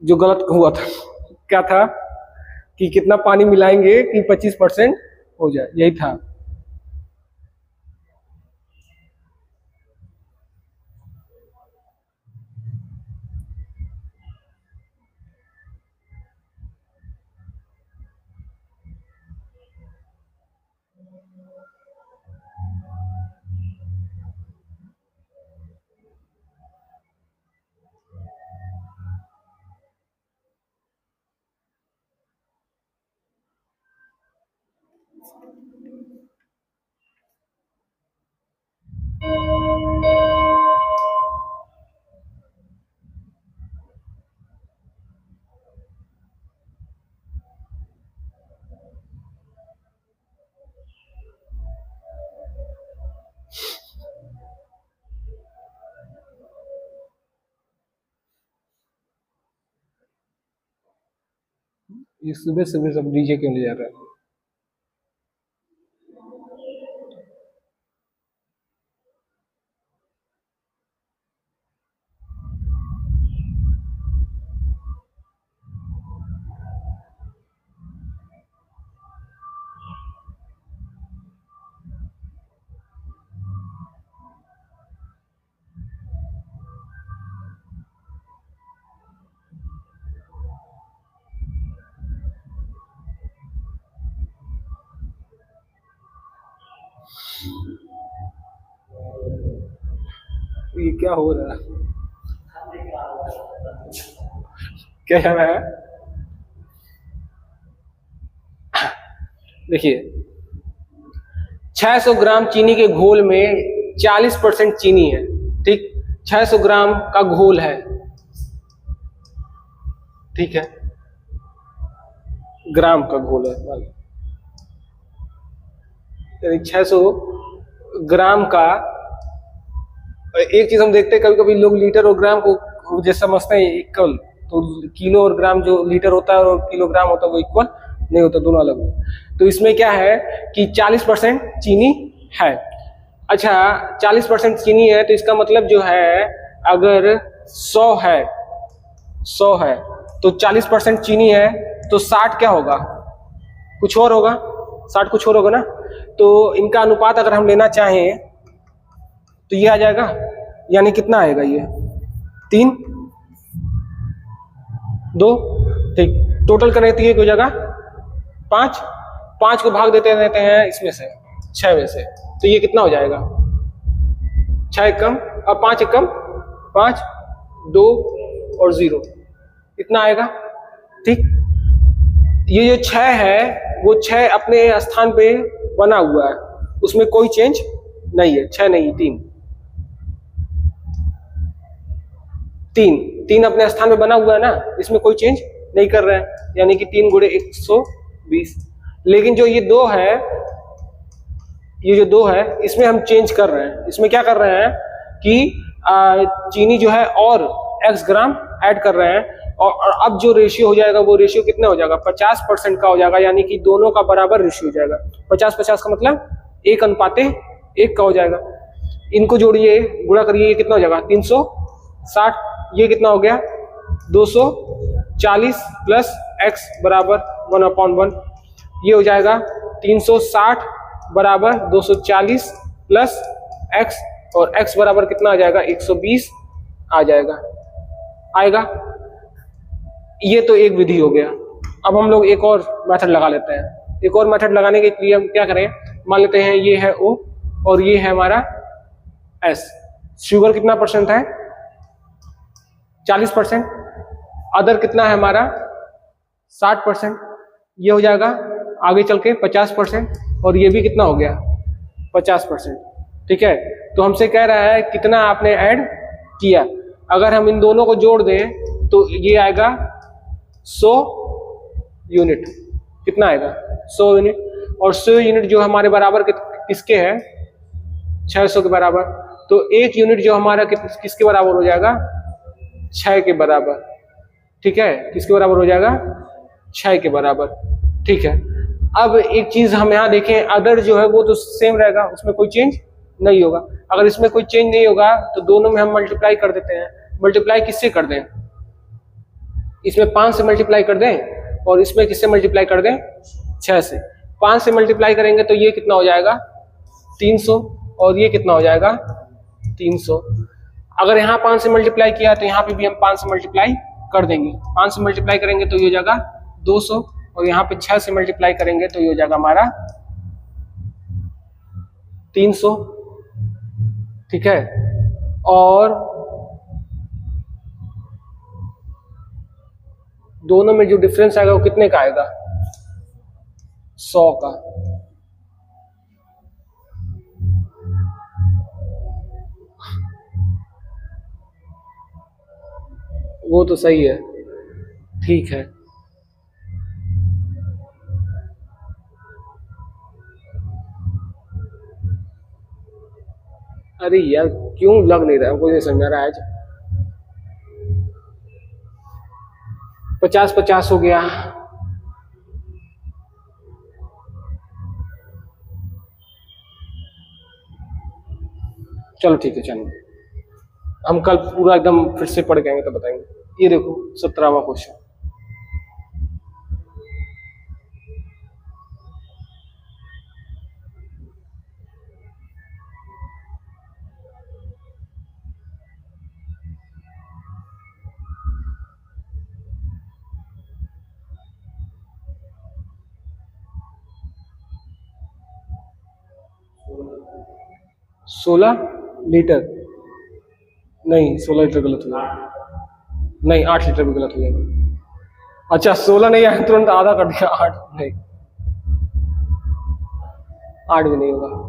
जो गलत हुआ था? क्या था कि कितना पानी मिलाएंगे कि 25% हो जाए, यही था। ये सुबह सुबह सब डीजे क्यों ले जा रहा है? ये क्या हो रहा है? क्या कह रहा है? देखिए, 600 ग्राम चीनी के घोल में 40% चीनी है। ठीक, 600 ग्राम का घोल है। ठीक है, ग्राम का घोल है। यानी 600 ग्राम का। एक चीज हम देखते हैं, कभी कभी लोग लीटर और ग्राम को जैसे समझते हैं इक्वल, तो किलो और ग्राम जो लीटर होता है और किलोग्राम होता है वो इक्वल नहीं होता, दोनों अलग होता। तो इसमें क्या है कि 40% चीनी है। अच्छा 40% चीनी है तो इसका मतलब जो है अगर 100 है तो 40% चीनी है तो 60 क्या होगा, कुछ और होगा, 60 कुछ और होगा ना। तो इनका अनुपात अगर हम लेना चाहें तो ये आ जाएगा, यानी कितना आएगा ये 3 2, ठीक। टोटल करें तो ये हो जाएगा 5, 5 को भाग देते रहते हैं इसमें से 6 में से, तो ये कितना हो जाएगा 6 एक कम और 5 एक कम 5, 2 और 0 इतना आएगा, ठीक। ये जो 6 है वो 6 अपने स्थान पे बना हुआ है, उसमें कोई चेंज नहीं है, 6 नहीं 3 अपने स्थान पे बना हुआ है ना, इसमें कोई चेंज नहीं कर रहे हैं, यानी कि 3 गुणे 120। लेकिन जो ये 2 है, ये जो 2 है इसमें हम चेंज कर रहे हैं। इसमें क्या कर रहे हैं कि चीनी जो है और x ग्राम ऐड कर रहे हैं, और अब जो रेशियो हो जाएगा वो रेशियो कितना हो जाएगा 50% का हो जाएगा, यानी कि दोनों का बराबर रेशियो हो जाएगा। 50-50 का मतलब 1:1 का हो जाएगा। इनको जोड़िए, गुणा करिए, ये कितना हो जाएगा 360, ये कितना हो गया 240 प्लस x बराबर 1/1, ये हो जाएगा 360 बराबर 240 प्लस x, और x बराबर कितना आ जाएगा 120 आ जाएगा, आएगा। ये तो एक विधि हो गया। अब हम लोग एक और मेथड लगा लेते हैं। एक और मेथड लगाने के लिए हम क्या करें, मान लेते हैं ये है O और ये है हमारा S। शुगर कितना परसेंट है 40%, अदर कितना है हमारा 60%, ये हो जाएगा आगे चल के 50%, और ये भी कितना हो गया 50%, ठीक है। तो हमसे कह रहा है कितना आपने ऐड किया। अगर हम इन दोनों को जोड़ दें तो ये आएगा 100 यूनिट, कितना आएगा 100 यूनिट, और 100 यूनिट जो हमारे बराबर किसके है 600 के बराबर, तो 1 यूनिट जो हमारा किसके बराबर हो जाएगा 6 के बराबर, ठीक है। किसके बराबर हो जाएगा 6 के बराबर, ठीक है। अब एक चीज हम यहाँ देखें, अदर जो है वो तो सेम रहेगा, उसमें कोई चेंज नहीं होगा। अगर इसमें कोई चेंज नहीं होगा तो दोनों में हम मल्टीप्लाई कर देते हैं। मल्टीप्लाई किससे कर दें, इसमें 5 से मल्टीप्लाई कर दें और इसमें किससे मल्टीप्लाई कर दें 6 से। 5 से मल्टीप्लाई करेंगे तो ये कितना हो जाएगा 300, और ये कितना हो जाएगा 300। अगर यहाँ 5 से मल्टीप्लाई किया तो यहाँ पे भी हम 5 से मल्टीप्लाई कर देंगे। 5 से मल्टीप्लाई करेंगे तो ये हो जाएगा 200, और यहाँ पे 6 से मल्टीप्लाई करेंगे तो ये हो जाएगा हमारा 300, ठीक है। और दोनों में जो डिफरेंस आएगा वो कितने का आएगा 100 का। वो तो सही है, ठीक है। अरे यार क्यों लग नहीं रहा है, कोई नहीं समझ रहा है। आज 50-50 हो गया। चलो ठीक है, चलो हम कल पूरा एकदम फिर से पढ़ के आएंगे तो बताएंगे। ये देखो 17वां क्वेश्चन, सोलह लीटर नहीं, 16 लीटर गलत हुआ, नहीं 8 लीटर भी गलत हो जाएगा। अच्छा 16 नहीं आया, तुरंत आधा कर दिया, 8 नहीं, 8 भी नहीं होगा।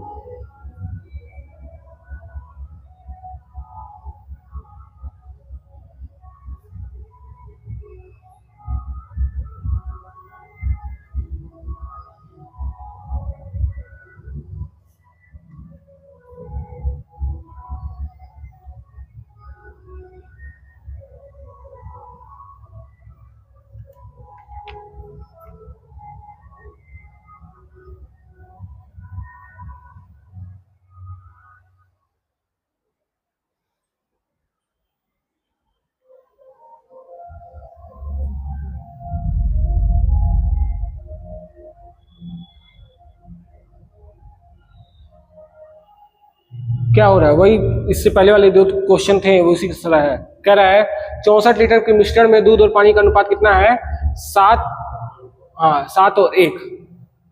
क्या हो रहा है, वही इससे पहले वाले दो क्वेश्चन थे वो उसी की तरह है। कह रहा है 64 लीटर के मिश्रण में दूध और पानी का अनुपात कितना है, 7, हाँ 7 और 1।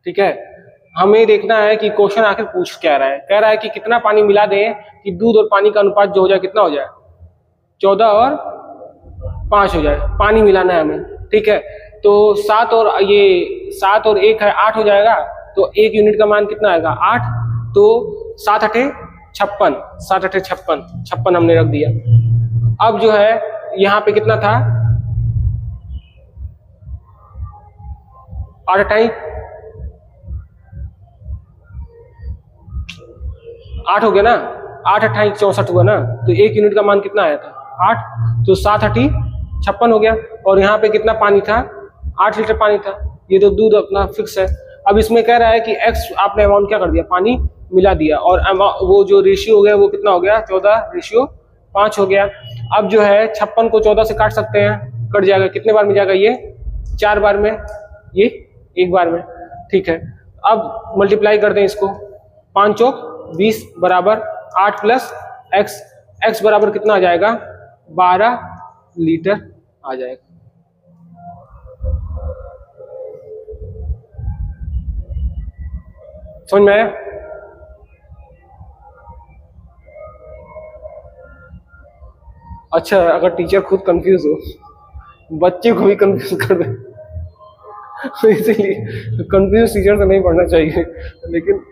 ठीक है, हमें देखना है कि क्वेश्चन आखिर पूछ क्या रहा है। कह रहा है कि कितना पानी मिला दें कि दूध और पानी का अनुपात जो हो जाए कितना हो जाए, 14 और 5 हो जाए। पानी मिलाना है हमें। ठीक है, तो 7 और 1 है, 8 हो जाएगा। तो 1 यूनिट का मान कितना आएगा, 8। तो 7 अठे 56, 7 अठे 56, 56 हमने रख दिया। अब जो है यहाँ पे कितना था, 8 अठाई 8 हो गया ना, 8 अट्ठाई 64 हुआ ना। तो 1 यूनिट का मान कितना आया था, 8। तो 7 अठी 56 हो गया। और यहाँ पे कितना पानी था, 8 लीटर पानी था। ये तो दूध अपना फिक्स है। अब इसमें कह रहा है कि x आपने अमाउंट क्या कर दिया, पानी मिला दिया, और वो जो रेशियो हो गया वो कितना हो गया, 14:5 हो गया। अब जो है 56 को 14 से काट सकते हैं, कट जाएगा। कितने बार में जाएगा ये, 4 बार में, ये 1 बार में। ठीक है, अब मल्टीप्लाई कर दें इसको, 5 चौक 20 बराबर 8 प्लस x, x बराबर कितना आ जाएगा, 12 लीटर आ जाएगा। समझ में आया? अच्छा, अगर टीचर खुद कंफ्यूज हो, बच्चे को भी कंफ्यूज कर दे इसीलिए कंफ्यूज टीचर से नहीं पढ़ना चाहिए। लेकिन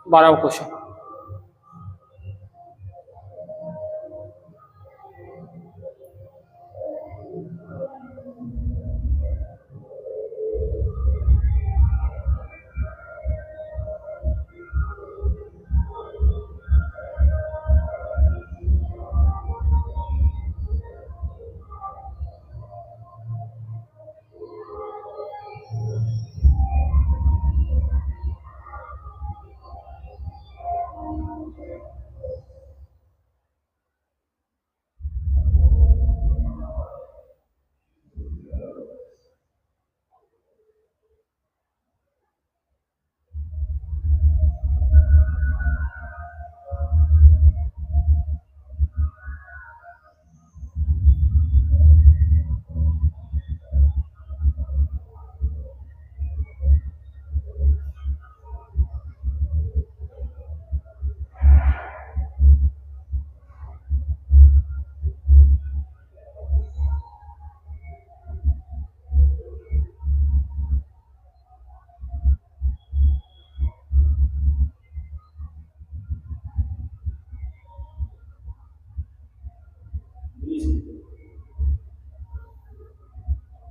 बारहवां क्वेश्चन,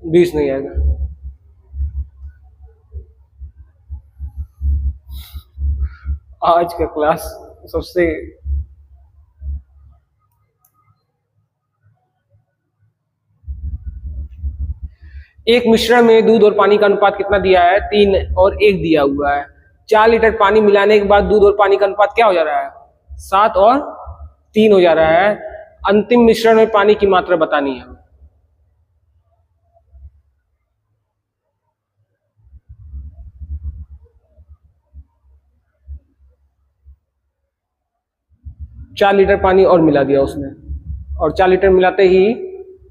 बीस नहीं आएगा। आज का क्लास सबसे एक मिश्रण में दूध और पानी का अनुपात कितना दिया है, 3 और 1 दिया हुआ है। 4 लीटर पानी मिलाने के बाद दूध और पानी का अनुपात क्या हो जा रहा है, 7 और 3 हो जा रहा है। अंतिम मिश्रण में पानी की मात्रा बतानी है। चार लीटर पानी और मिला दिया उसने, और 4 लीटर मिलाते ही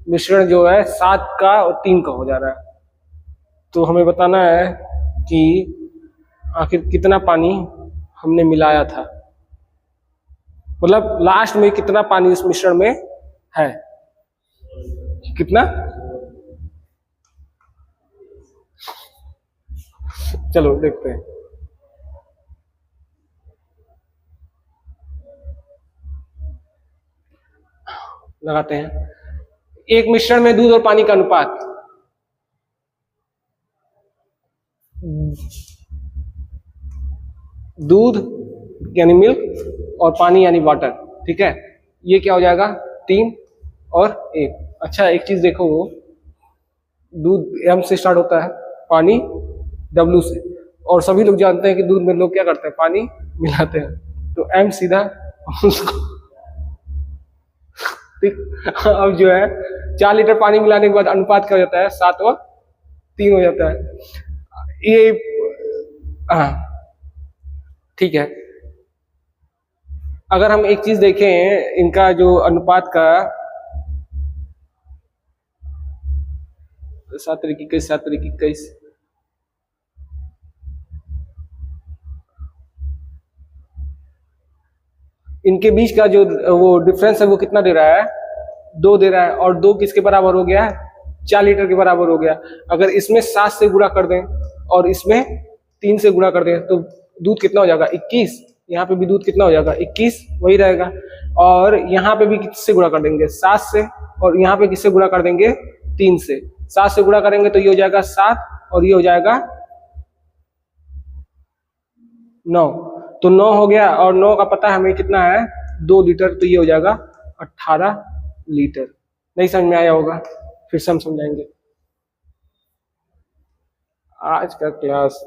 मिश्रण जो है 7 का और 3 का हो जा रहा है। तो हमें बताना है कि आखिर कितना पानी हमने मिलाया था, मतलब लास्ट में कितना पानी इस मिश्रण में है, कितना। चलो देखते हैं। लगाते हैं। एक मिश्रण में दूध और पानी का अनुपात, दूध यानी मिल्क और पानी यानी वाटर। ठीक है, ये क्या हो जाएगा, 3 और 1। अच्छा एक चीज देखो, वो दूध M से स्टार्ट होता है, पानी W से, और सभी लोग जानते हैं कि दूध में लोग क्या करते हैं, पानी मिलाते हैं। तो m सीधा उसको ठीक। अब जो है 4 लीटर पानी मिलाने के बाद अनुपात क्या हो जाता है, 7 और 3 हो जाता है ये। हाँ ठीक है। अगर हम एक चीज देखें, इनका जो अनुपात का 7 तरीके 21, 7 तरीके 21, इनके बीच का जो वो डिफरेंस है वो कितना दे रहा है, 2 दे रहा है। और 2 किसके बराबर हो गया, 4 लीटर के बराबर हो गया। अगर इसमें 7 से गुणा कर दें और इसमें 3 से गुणा कर दें तो दूध कितना हो जाएगा, 21। यहाँ पे भी दूध कितना हो जाएगा, 21 वही रहेगा। और यहाँ पे भी किससे गुणा कर देंगे, 7 से। और यहाँ पे किससे गुणा कर देंगे, 3 से। 7 से गुणा करेंगे तो ये हो जाएगा 7 और ये हो जाएगा 9। तो 9 हो गया और 9 का पता हमें कितना है, 2 लीटर। तो ये हो जाएगा 18 लीटर। नहीं समझ में आया होगा, फिर से हम समझाएंगे। आज का क्लास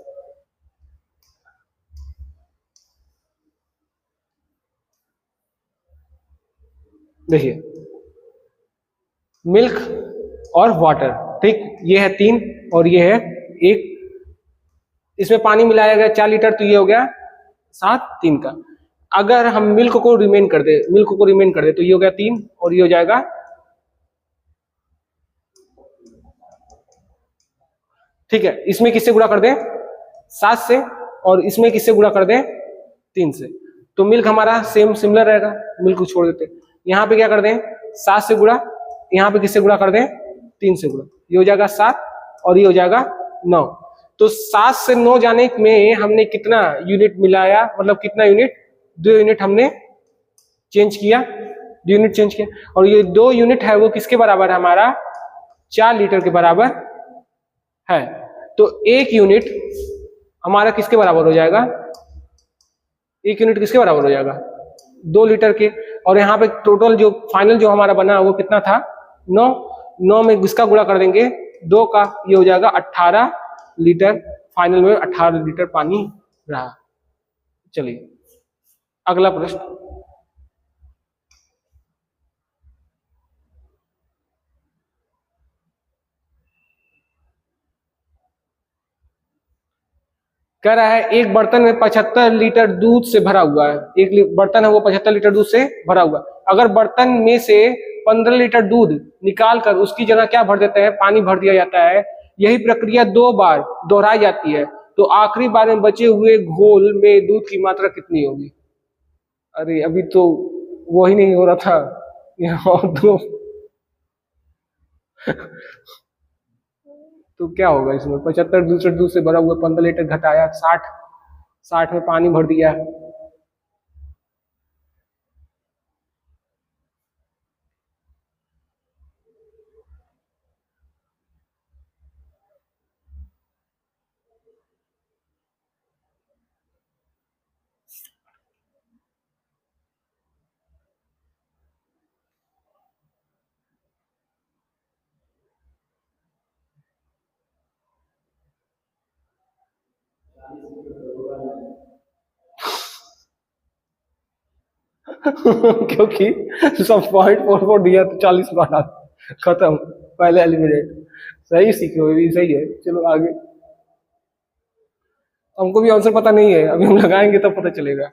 देखिए, मिल्क और वाटर, ठीक, ये है 3 और ये है 1। इसमें पानी मिलाया गया 4 लीटर, तो ये हो गया 7 3 का। अगर हम मिल्क को रिमेन कर दे, तो ये हो गया 3 और ये हो जाएगा, ठीक है। इसमें किससे गुणा कर दें, 7 से। और इसमें किससे गुणा कर दें, 3 से। तो मिल्क हमारा सेम सिमिलर रहेगा, मिल्क को छोड़ देते। यहाँ पे क्या कर दें, 7 से गुणा, यहाँ पे किससे गुणा कर दें, 3 से गुणा। ये हो जाएगा 7 और ये हो जाएगा 9। तो 7 से 9 जाने में हमने कितना यूनिट मिलाया, मतलब कितना यूनिट, 2 यूनिट हमने चेंज किया, 2 यूनिट चेंज किया। और ये 2 यूनिट है वो किसके बराबर है, हमारा 4 लीटर के बराबर है। तो 1 यूनिट हमारा किसके बराबर हो जाएगा, 1 यूनिट किसके बराबर हो जाएगा, 2 लीटर के। और यहाँ पे टोटल जो फाइनल जो हमारा बना वो कितना था, 9। 9 में किसका गुणा कर देंगे, 2 का, ये हो जाएगा 18 लीटर। फाइनल में 18 लीटर पानी रहा। चलिए अगला प्रश्न। कह रहा है एक बर्तन में 75 लीटर दूध से भरा हुआ है, एक बर्तन है वो 75 लीटर दूध से भरा हुआ है। अगर बर्तन में से 15 लीटर दूध निकाल कर उसकी जगह क्या भर देते हैं, पानी भर दिया जाता है। यही प्रक्रिया 2 बार दोहराई जाती है, तो आखिरी बार में बचे हुए घोल में दूध की मात्रा कितनी होगी। अरे अभी तो वही नहीं हो रहा था, यहाँ और दो तो क्या होगा इसमें, 75 लीटर दूध से भरा हुआ, 15 लीटर घटाया 60, 60 में पानी भर दिया। क्योंकि सब 0.44 दिया तो 40 बढ़ा, खत्म, पहले एलिमिनेट। सही सीखे हो, ये सही है। चलो आगे। हमको भी आंसर पता नहीं है, अभी हम लगाएंगे तब पता चलेगा।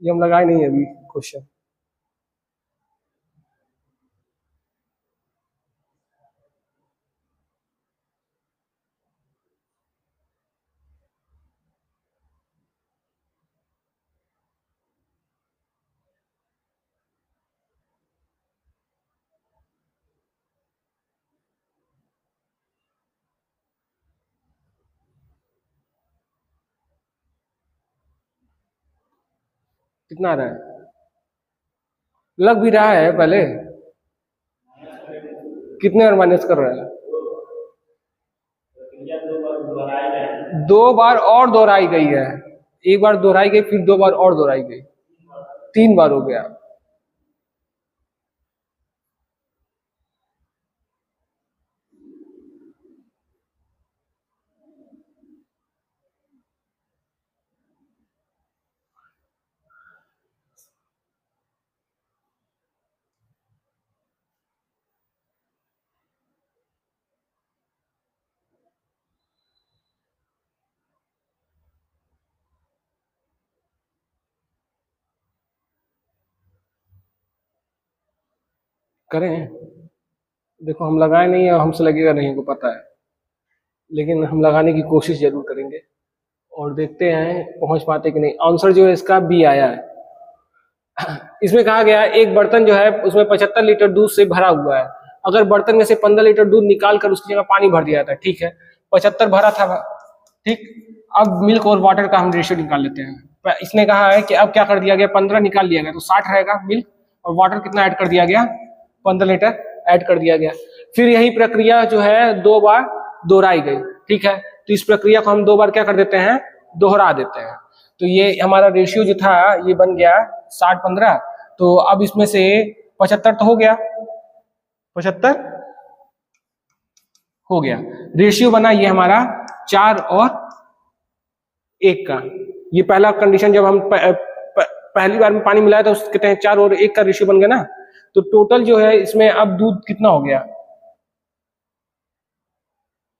ये हम लगाए नहीं है अभी क्वेश्चन। कितना आ रहा है, लग भी रहा है पहले, कितने और माइनस कर रहा है, 2 बार और दोहराई गई है। एक बार दोहराई गई, फिर 2 बार और दोहराई गई, 3 बार हो गया। करें? देखो हम लगाए नहीं है, हमसे लगेगा नहीं, को पता है, लेकिन हम लगाने की कोशिश जरूर करेंगे और देखते हैं पहुंच पाते कि नहीं। आंसर जो है इसका बी आया है। इसमें कहा गया है एक बर्तन जो है उसमें 75 लीटर दूध से भरा हुआ है। अगर बर्तन में से 15 लीटर दूध निकाल कर उसकी जगह पानी भर दिया जाता है, ठीक है, 75 भरा था, ठीक। अब मिल्क और वाटर का हम रेशियो निकाल लेते हैं। इसने कहा है कि अब क्या कर दिया गया, 15 निकाल लिया गया तो 60 रहेगा मिल्क, और वाटर कितना ऐड कर दिया गया, 15 लीटर ऐड कर दिया गया। फिर यही प्रक्रिया जो है 2 बार दोहराई गई, ठीक है। तो इस प्रक्रिया को हम 2 बार क्या कर देते हैं, दोहरा देते हैं। तो ये हमारा रेशियो जो था ये बन गया 60-15। तो अब इसमें से 75 तो हो गया, 75 हो गया, रेशियो बना ये हमारा 4 और 1 का। ये पहला कंडीशन जब हम पहली बार में पानी मिलाया था उसको कहते हैं 4 और 1 का रेशियो बन गया ना। तो टोटल जो है इसमें अब दूध कितना हो गया,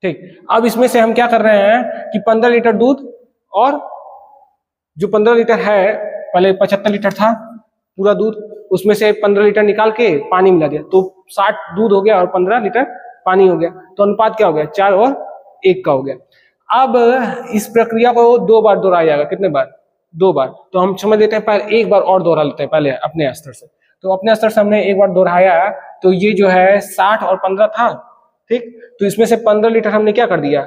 ठीक। अब इसमें से हम क्या कर रहे हैं कि 15 लीटर दूध, और जो 15 लीटर है, पहले 75 लीटर था पूरा दूध, उसमें से 15 लीटर निकाल के पानी मिला दिया तो 60 दूध हो गया और 15 लीटर पानी हो गया। तो अनुपात क्या हो गया, 4 और 1 का हो गया। अब इस प्रक्रिया को 2 बार दोहराया जाएगा, कितने बार, 2 बार। तो हम समझ लेते हैं पहले 1 बार और दोहरा लेते हैं पहले अपने स्तर से। तो अपने स्तर से हमने 1 बार दोहराया, तो ये जो है 60 और 15 था, ठीक। तो इसमें से 15 लीटर हमने क्या कर दिया,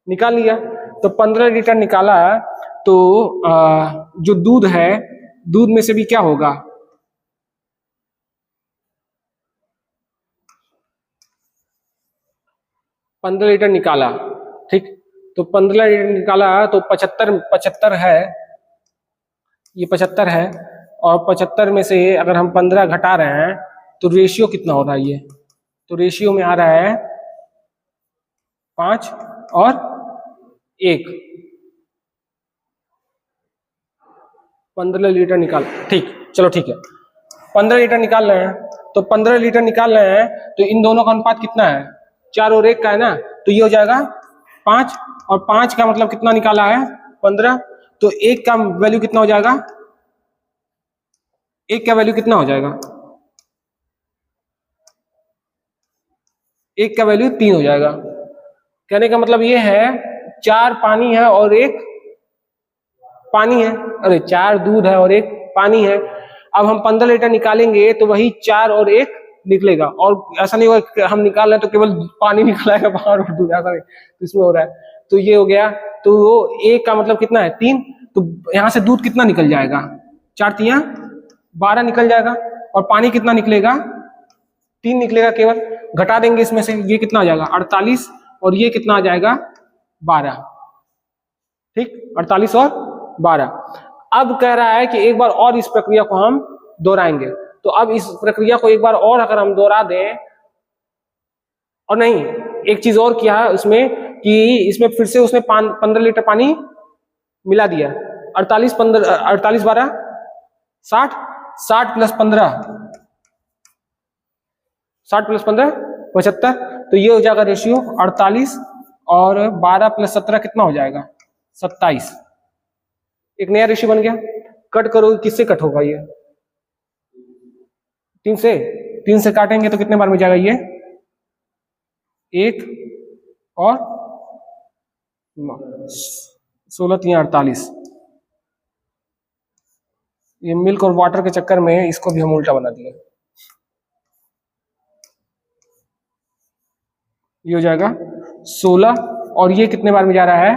निकाल लिया। तो 15 लीटर निकाला तो जो दूध है, दूध में से भी क्या होगा, पंद्रह लीटर निकाला, ठीक। तो 15 लीटर निकाला तो 75 है, ये 75 है, और 75 में से अगर हम 15 घटा रहे हैं तो रेशियो कितना हो रहा है ये, तो रेशियो में आ रहा है 5 और 1, 15 लीटर निकाल, ठीक, चलो ठीक है। 15 लीटर निकाल रहे हैं, तो 15 लीटर निकाल रहे हैं तो इन दोनों का अनुपात कितना है, 4 और 1 का है ना। तो ये हो जाएगा 5, और 5 का मतलब कितना निकाला है, 15। तो 1 का वैल्यू कितना हो जाएगा, 1 का वैल्यू कितना हो जाएगा, 1 का वैल्यू 3 हो जाएगा। कहने का मतलब ये है 4 पानी है और 1 पानी है, अरे 4 दूध है और 1 पानी है। अब हम 15 लीटर निकालेंगे तो वही 4 और 1 निकलेगा, और ऐसा नहीं होगा हम निकाल रहे हैं तो केवल पानी निकलाएगा बाहर और दूध, ऐसा नहीं, तो इसमें हो रहा है। तो ये हो गया, तो 1 का मतलब कितना है, 3। तो यहां से दूध कितना निकल जाएगा, 4 3 12 निकल जाएगा, और पानी कितना निकलेगा, 3 निकलेगा केवल। घटा देंगे इसमें से, ये कितना आ जाएगा 48, और ये कितना आ जाएगा 12, ठीक, 48 और 12। अब कह रहा है कि एक बार और इस प्रक्रिया को हम दोहराएंगे। तो अब इस प्रक्रिया को एक बार और अगर हम दोहरा दें, और नहीं, एक चीज और किया है उसमें कि इसमें फिर से उसने 15 लीटर पानी मिला दिया, 48 15 48 12 60, 60 प्लस 15 60 प्लस 15 75। तो ये हो जाएगा रेशियो 48, और 12 प्लस 17 कितना हो जाएगा, 27। एक नया रेशियो बन गया। कट करो, किससे कट होगा ये, 3 से काटेंगे तो कितने बार में जाएगा ये, 1 और 16 3 48। ये मिल्क और वाटर के चक्कर में इसको भी हम उल्टा बना दिए। ये हो जाएगा 16, और ये कितने बार में जा रहा है,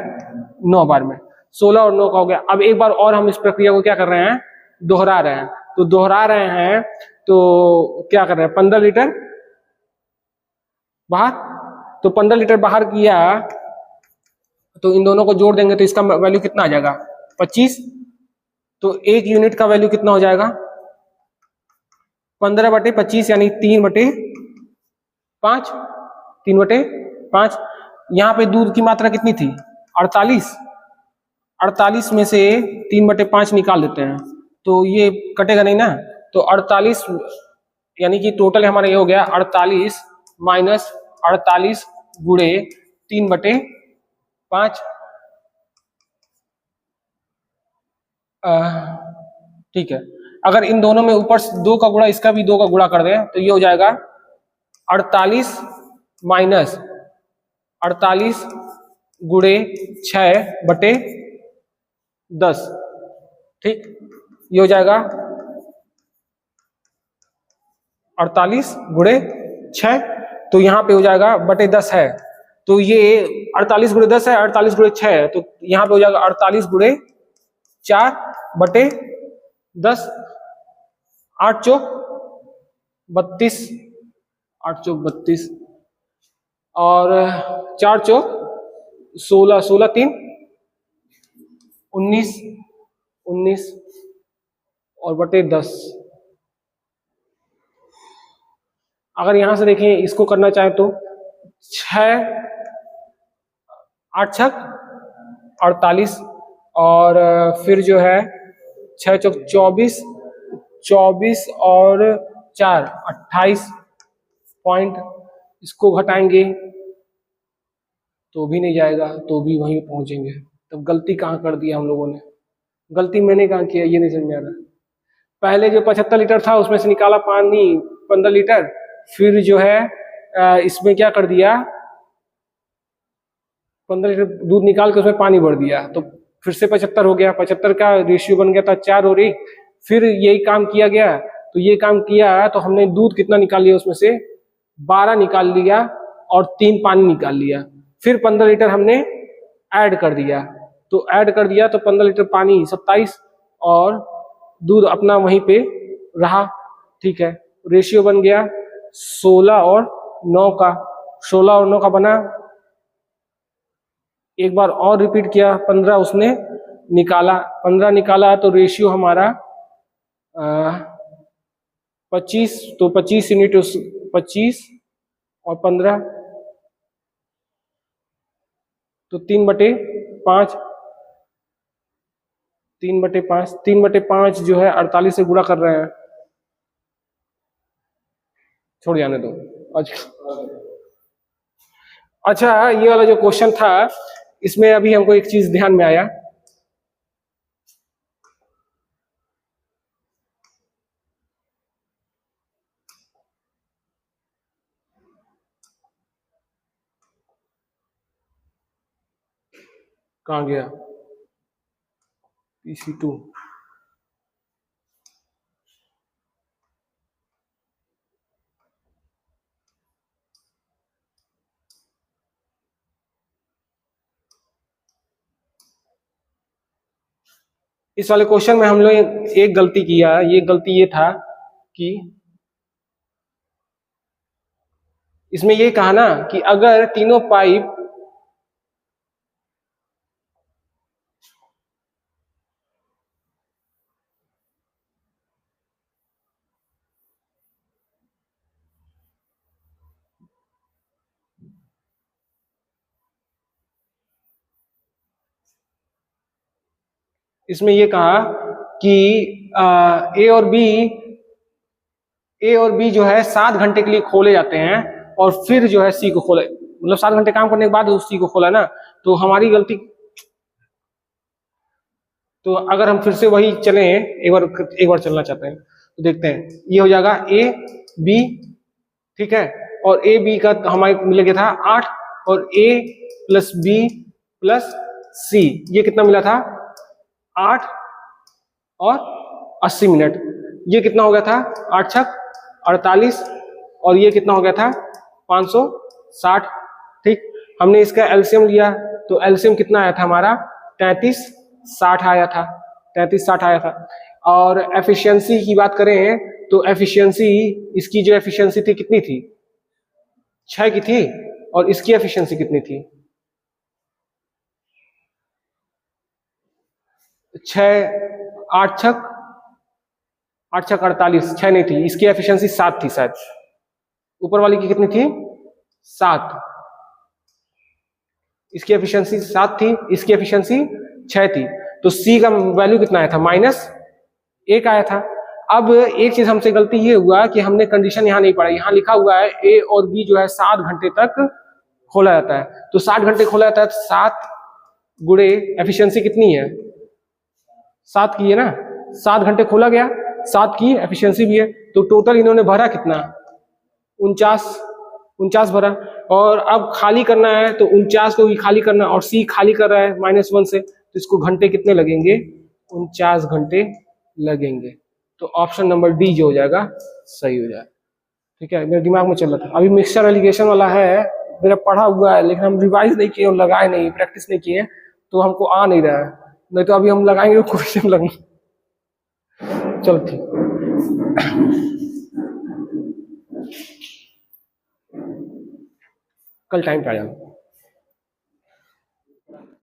9 बार में। 16 और 9 का हो गया। अब एक बार और हम इस प्रक्रिया को क्या कर रहे हैं, दोहरा रहे हैं। तो दोहरा रहे हैं तो क्या कर रहे हैं, 15 लीटर बाहर, तो 15 लीटर बाहर किया तो इन दोनों को जोड़ देंगे तो इसका वैल्यू कितना आ जाएगा, 25। तो 1 यूनिट का वैल्यू कितना हो जाएगा, 15/25 यानी 3/5, 3/5। यहाँ पे दूध की मात्रा कितनी थी, 48। 48 में से 3/5 निकाल देते हैं तो ये कटेगा नहीं ना। तो 48 यानी कि टोटल हमारा ये हो गया 48 माइनस 48 गुणे 3/5, ठीक है। अगर इन दोनों में ऊपर 2 का गुणा इसका भी 2 का गुणा कर दें तो ये हो जाएगा 48 माइनस 48 गुणे 6/10। ठीक, ये हो जाएगा 48 गुणे 6, तो यहाँ पे हो जाएगा बटे 10 है, तो ये 48 गुणे 10 है, 48 गुणे 6 है, तो यहाँ पे हो जाएगा 48 गुणे 4/10। 8 चौक 32, 8 चौक 32 और 4 चौक 16, 16 3 19, 19 और बटे 10। अगर यहां से देखें इसको करना चाहे तो 6 8 छक 48 और फिर जो है 6 चौक 24, 24 और 4 28 पॉइंट, इसको घटाएंगे तो भी नहीं जाएगा, तो भी वहीं पहुंचेंगे। तब गलती कहाँ कर दिया हम लोगों ने? गलती मैंने कहाँ किया ये नहीं समझ में आ रहा। पहले जो 75 लीटर था उसमें से निकाला पानी 15 लीटर, फिर जो है इसमें क्या कर दिया 15 लीटर दूध निकाल के उसमें पानी भर दिया, तो फिर से 75 हो गया। 75 का रेशियो बन गया था 4 और 1, फिर यही काम किया गया। तो ये काम किया तो हमने दूध कितना निकाल लिया, उसमें से 12 निकाल लिया और 3 पानी निकाल लिया। फिर 15 लीटर हमने ऐड कर दिया, तो ऐड कर दिया तो 15 लीटर पानी 27 और दूध अपना वहीं पे रहा। ठीक है, रेशियो बन गया 16 और 9 का, 16 और 9 का बना। एक बार और रिपीट किया, 15 उसने निकाला, 15 निकाला तो रेशियो हमारा 25, तो 25 यूनिट 25 और 15 तो 3/5, 3/5, 3/5 जो है 48 से गुणा कर रहे हैं, छोड़ जाने दो। अच्छा, ये वाला जो क्वेश्चन था इसमें अभी हमको एक चीज ध्यान में आया। कहाँ गया PC2? इस वाले क्वेश्चन में हम लोग एक गलती किया। ये गलती ये था कि इसमें ये कहा ना कि अगर तीनों पाइप इसमें ये कहा कि ए और बी जो है 7 घंटे के लिए खोले जाते हैं और फिर जो है सी को खोले, मतलब 7 घंटे काम करने के बाद उस सी को खोला ना, तो हमारी गलती। तो अगर हम फिर से वही चले एक बार चलना चाहते हैं तो देखते हैं, ये हो जाएगा ए बी, ठीक है, और ए बी का हमारे मिल गया था 8 और ए प्लस बी प्लस सी, ये कितना मिला था 8 और 80 मिनट, ये कितना हो गया था 8 छक 48 और ये कितना हो गया था 560। ठीक, हमने इसका एलसीएम लिया तो एलसीएम कितना आया था हमारा 3360 आया था, 3360 आया था। और एफिशिएंसी की बात करें तो एफिशिएंसी, इसकी जो एफिशिएंसी थी कितनी थी 6 की थी और इसकी एफिशिएंसी कितनी थी 6, 8 छक 48, 6 नहीं थी, इसकी एफिशिएंसी 7 थी शायद, ऊपर वाली की कितनी थी 7, इसकी एफिशिएंसी 7 थी, इसकी एफिशिएंसी 6 थी, तो सी का वैल्यू कितना आया था -1 आया था। अब एक चीज हमसे गलती ये हुआ कि हमने कंडीशन यहाँ नहीं पढ़ा, यहाँ लिखा हुआ है ए और बी जो है 7 घंटे तक खोला जाता है, तो 7 घंटे खोला जाता है, 7 गुणे एफिशिएंसी कितनी है 7 की है ना, 7 घंटे खोला गया 7 की एफिशिएंसी भी है, तो टोटल इन्होंने भरा कितना, 49 भरा। और अब खाली करना है तो 49 को भी खाली करना, और सी खाली कर रहा है -1 से, तो इसको घंटे कितने लगेंगे, 49 घंटे लगेंगे। तो ऑप्शन नंबर डी जो हो जाएगा सही हो जाएगा। ठीक है, मेरे दिमाग में चल रहा था। अभी मिक्सचर एलिगेशन वाला है, मेरा पढ़ा हुआ है, लेकिन हम रिवाइज नहीं किए और लगाए नहीं, प्रैक्टिस नहीं किए, तो हमको आ नहीं रहा है, नहीं तो अभी हम लगाएंगे क्वेश्चन लगना। चलो ठीक, कल टाइम पे आ जाना।